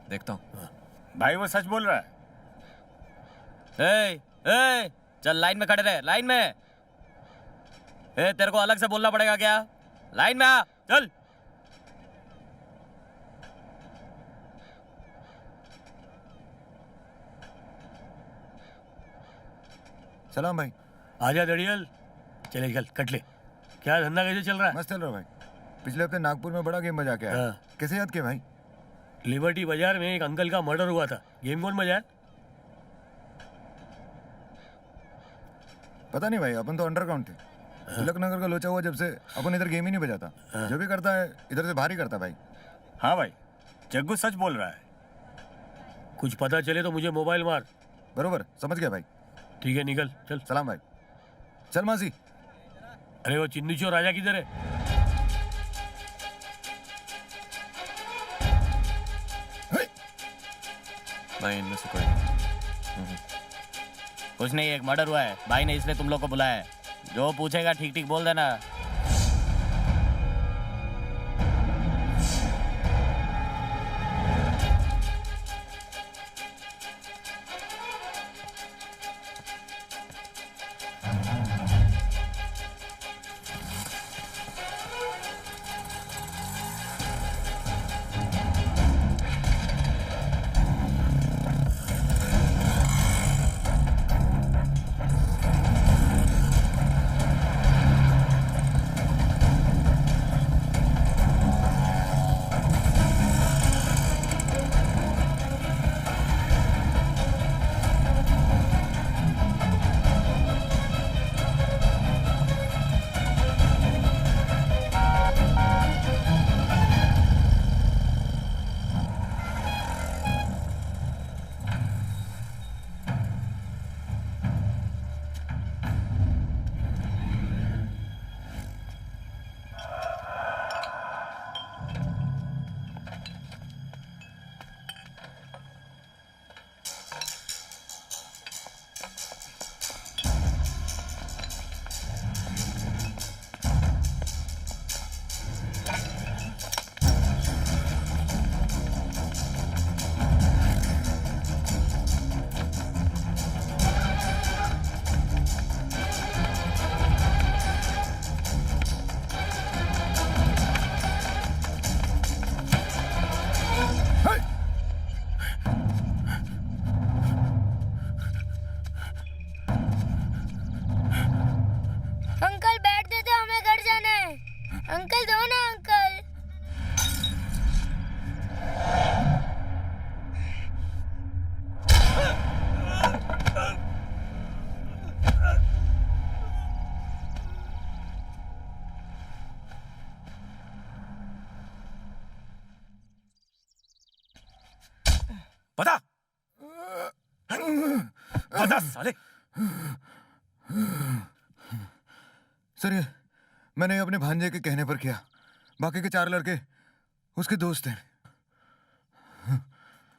देखता हूँ। भाई वो सच बोल रहा है। चल लाइन में खड़े रहे, लाइन में। तेरे को अलग से बोलना पड़ेगा क्या? लाइन में आ, चल। सलाम भाई। आजा दड़ियल। चले चल, कट ले। क्या धंधा कैसे चल रहा है? मस्त चल रहा है भाई। पिछले हफ्ते नागपुर में बड़ा गेम बजा के आया। कैसे याद किया भाई? लिबर्टी बाजार में एक अंकल का मर्डर हुआ था। गेम कौन बजाया? पता नहीं भाई, अपन तो अंडरग्राउंड थे। तिलक नगर का लोचा हुआ जब से अपन इधर गेम ही नहीं बजाता। जो भी करता है इधर से बाहर ही करता भाई। हाँ भाई, जग्गू सच बोल रहा है। कुछ पता चले तो मुझे मोबाइल मार। बरोबर, समझ गया भाई। ठीक है, निकल चल। सलाम भाई। चल मासी। अरे वो चिन्नी चोर राजा किधर है? नहीं, इनमें से कोई नहीं। कुछ नहीं, एक मर्डर हुआ है। भाई ने इसलिए तुम लोग को बुलाया है। जो पूछेगा ठीक ठीक बोल देना। बता साले। सर ये मैंने अपने भांजे के कहने पर किया, बाकी के 4 लड़के उसके दोस्त हैं।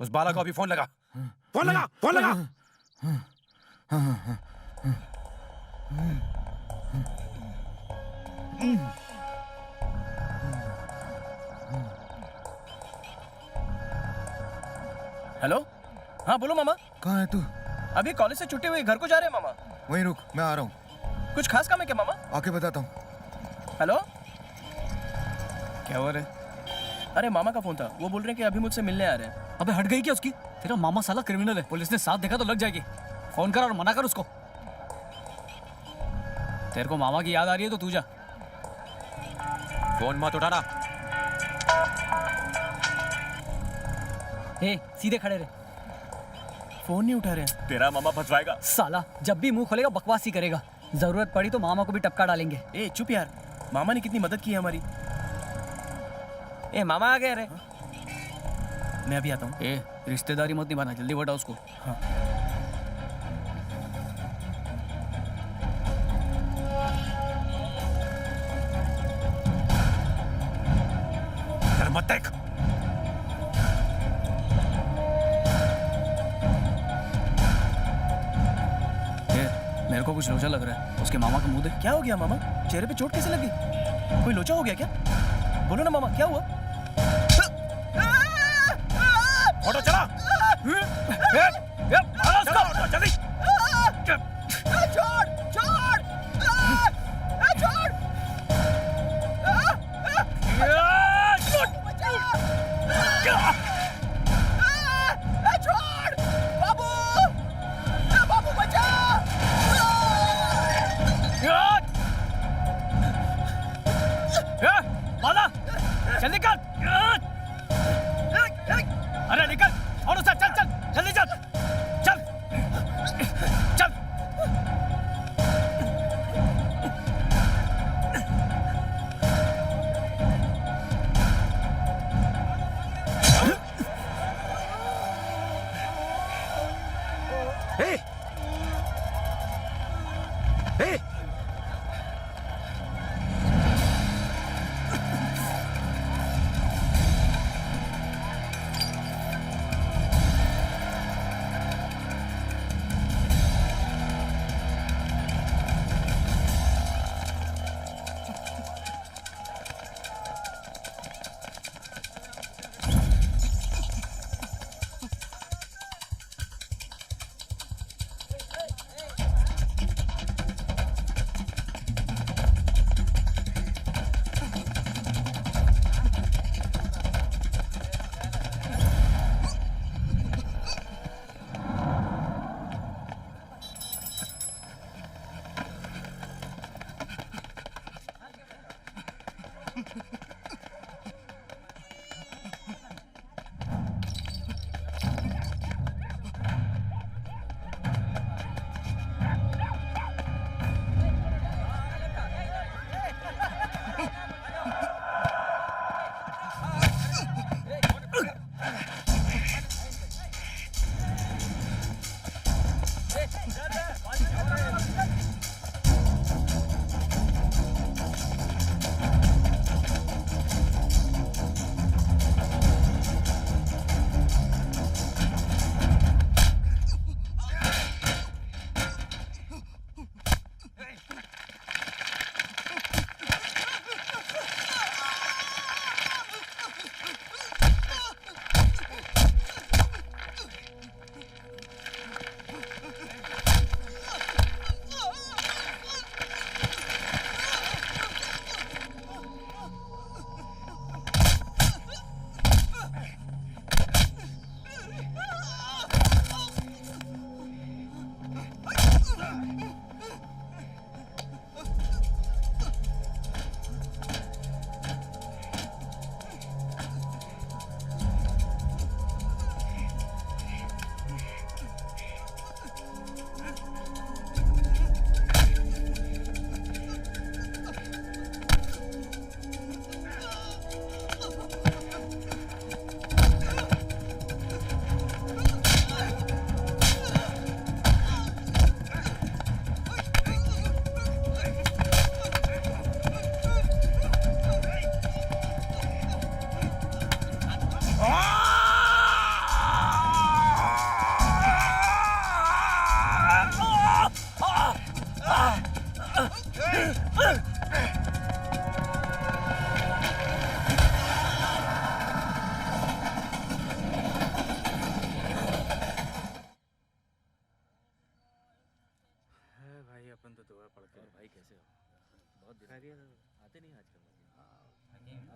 उस बाला को अभी फोन लगा, फोन लगा, फोन लगा। हेलो, हाँ बोलो मामा। कहाँ है तू? अभी कॉलेज से छुट्टी हुई, घर को जा रहे हैं मामा। वहीं रुक, मैं आ रहा हूँ। कुछ खास काम है क्या मामा? आके बताता हूँ। हेलो, क्या हो रहा है? अरे मामा का फोन था, वो बोल रहे हैं कि अभी मुझसे मिलने आ रहे हैं। अबे हट गई क्या उसकी? तेरा मामा साला क्रिमिनल है, पुलिस ने साथ देखा तो लग जाएगी। फोन कर और मना कर उसको। तेरे को मामा की याद आ रही है तो तू जा। फोन मत उठाना। ए, सीधे खड़े रहे। फोन नहीं उठा रहे हैं। तेरा मामा फंसवाएगा साला, जब भी मुंह खोलेगा बकवास ही करेगा। जरूरत पड़ी तो मामा को भी टपका डालेंगे। ए चुप यार, मामा ने कितनी मदद की है हमारी। ए मामा आ गए रे। मैं अभी आता हूँ। ए, रिश्तेदारी मत निभाना, जल्दी बता उसको। हाँ। मत देख। मेरे को कुछ लोचा लग रहा है, उसके मामा का मुंह देख। क्या हो गया मामा? चेहरे पे चोट कैसे लगी? कोई लोचा हो गया क्या? बोलो ना मामा, क्या हुआ? ऑटो चला। जल्दी। चल निकल। अरे निकल, और चल चल चल, जल्दी चल चल चल। ए! ए!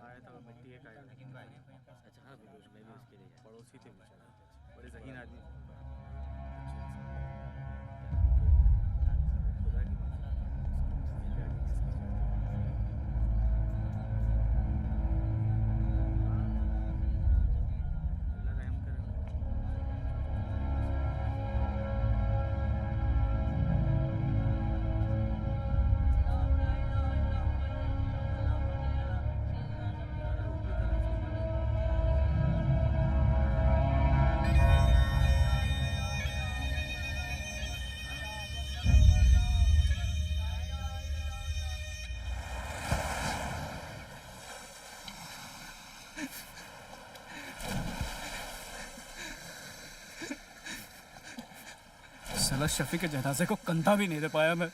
आया था मिट्टी एक आया। अच्छा हाँ बिल्कुल, मैं भी उसके लिए पड़ोसी थे बेचारे, बड़े ज़हीन आदमी थे। खुदा की अल्लाह रहम करे। साला शफी के जनाजे को कंधा भी नहीं दे पाया मैं।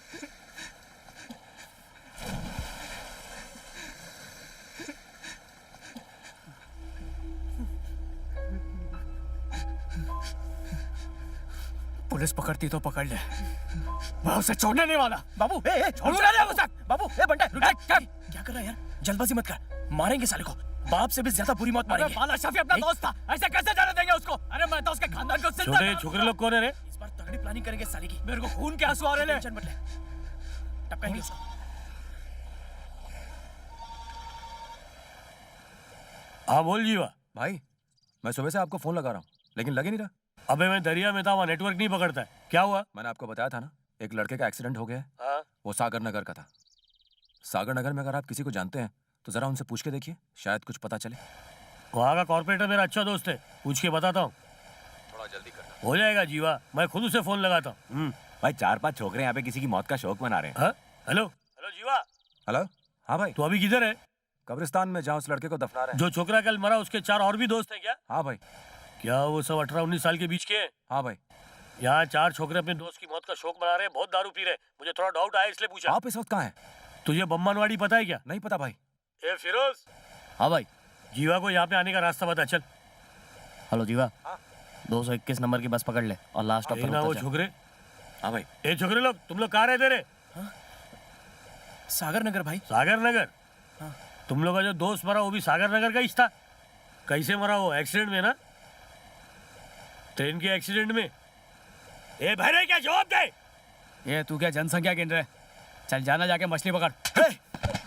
पुलिस पकड़ती तो पकड़ ले, मैं उसे छोड़ने नहीं वाला। बाबू छोड़ूंगा नहीं उसे। बाबू बंटे क्या कर रहा है यार, जल्दबाजी मत कर, मारेंगे साले को, बाप से भी ज्यादा बुरी मौत मारेंगे। बाला शफी अपना दोस्त था, ऐसे कैसे जाने देंगे उसको? अरे मैं तो उसके खानदान को छोटे छोकरे लोग कौन है रे? इस बार तगड़ी प्लानिंग करेंगे साले की। मेरे को खून के आंसू आ रहे हैं। टेंशन मत ले, टपकाएंगे उसको। हाँ बोल जीवा। भाई मैं सुबह से आपको फोन लगा रहा हूँ लेकिन लग ही नहीं रहा। अबे मैं दरिया में था, वहाँ नेटवर्क नहीं पकड़ता है। क्या हुआ? मैंने आपको बताया था ना, एक लड़के का एक्सीडेंट हो गया है। हाँ? वो सागर नगर का था। सागर नगर में अगर आप किसी को जानते हैं तो जरा उनसे पूछ के देखिए, शायद कुछ पता चले। वहाँ का कॉर्पोरेटर मेरा अच्छा दोस्त है, पूछ के बताता हूँ। थोड़ा जल्दी करना। हो जाएगा जीवा, मैं खुद उसे फोन लगाता हूँ। भाई 4-5 छोकरे यहाँ पे किसी की मौत का शौक मना रहे हैं। हेलो हेलो जीवा। हेलो हाँ भाई। तू अभी किधर है? कब्रिस्तान में, जहाँ उस लड़के को दफना रहे हैं। जो छोकरा कल मरा उसके 4 और भी दोस्त हैं क्या? हाँ भाई। क्या वो सब 18-19 साल के बीच के हैं? हाँ भाई। यहाँ 4 छोकरे अपने दोस्त की मौत का शौक मना रहे हैं, बहुत दारू पी रहे हैं। मुझे थोड़ा डाउट आया इसलिए पूछा। आप इस वक्त कहाँ हैं? तुझे बम्बानवाड़ी पता है क्या? नहीं पता भाई। ए फिरोज। हाँ भाई। जीवा को यहाँ पे आने का रास्ता बता, चल। हेलो जीवा, 221 नंबर की बस पकड़ ले और लास्ट स्टॉप पर ना वो उतर जा। छोकरे। हाँ भाई। ए छोकरे लोग, तुम लोग कहाँ रहते रे? सागर नगर भाई। सागर नगर? तुम लोग का जो दोस्त मरा वो भी सागर नगर का ही था? कैसे मरा वो? एक्सीडेंट में ना? ट्रेन के एक्सीडेंट में? ए भैरे क्या जवाब दे? ये तू क्या जनसंख्या गिन रहे? चल जाना जाके मछली पकड़।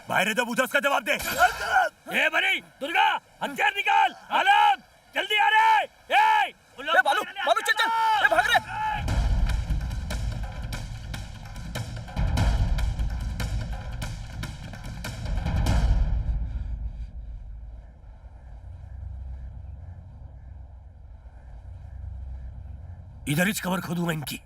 भाई तो पूछा, उसका जवाब दे। ए बनी दुर्गा, हथियार निकाल। आलम जल्दी आ रे। ए बालू बालू चल चल, भाग रे। इधर ही कवर खोदूं मैं इनकी।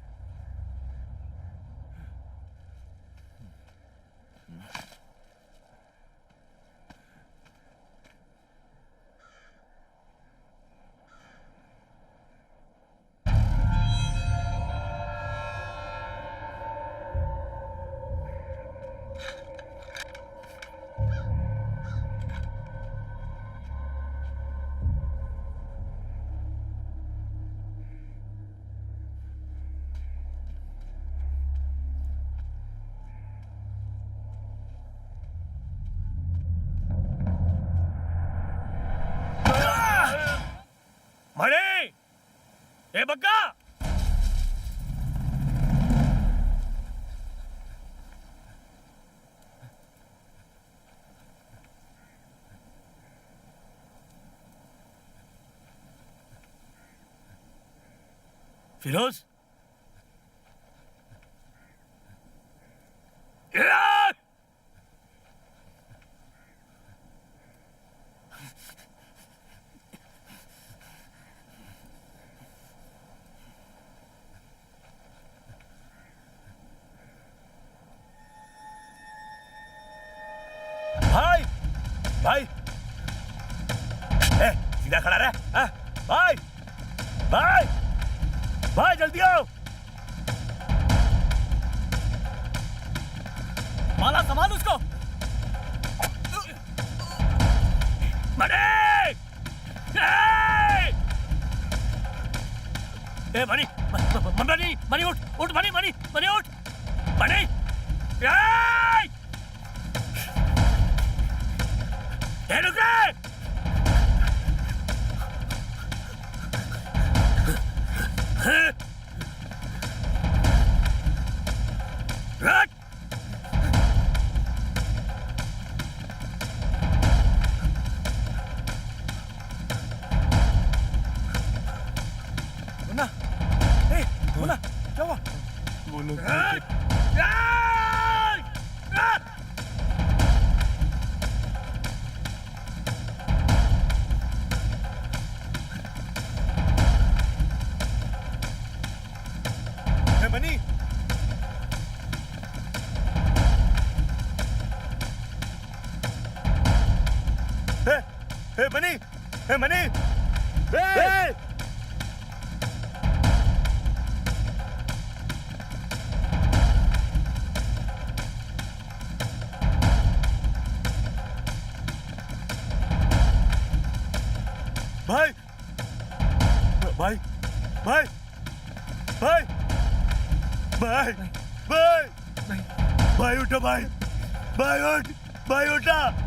मणि, ए बक्का, फिरोज, भाई भाई, ए, सीधा खड़ा रह। हाँ? भाई भाई भाई जल्दी आओ। माला संभाल उसको। मणि, ए मणि, मणि मणि उठ उठ, मणि मणि मणि उठ, मणि। ए, रुक रे! रख! मुन्ना, मुन्ना, क्या हुआ? वो लोग मनी, मनी, मनी, भाई, भाई, भाई, भाई, भाई, भाई, भाई उठो भाई, भाई उठ, भाई उठा।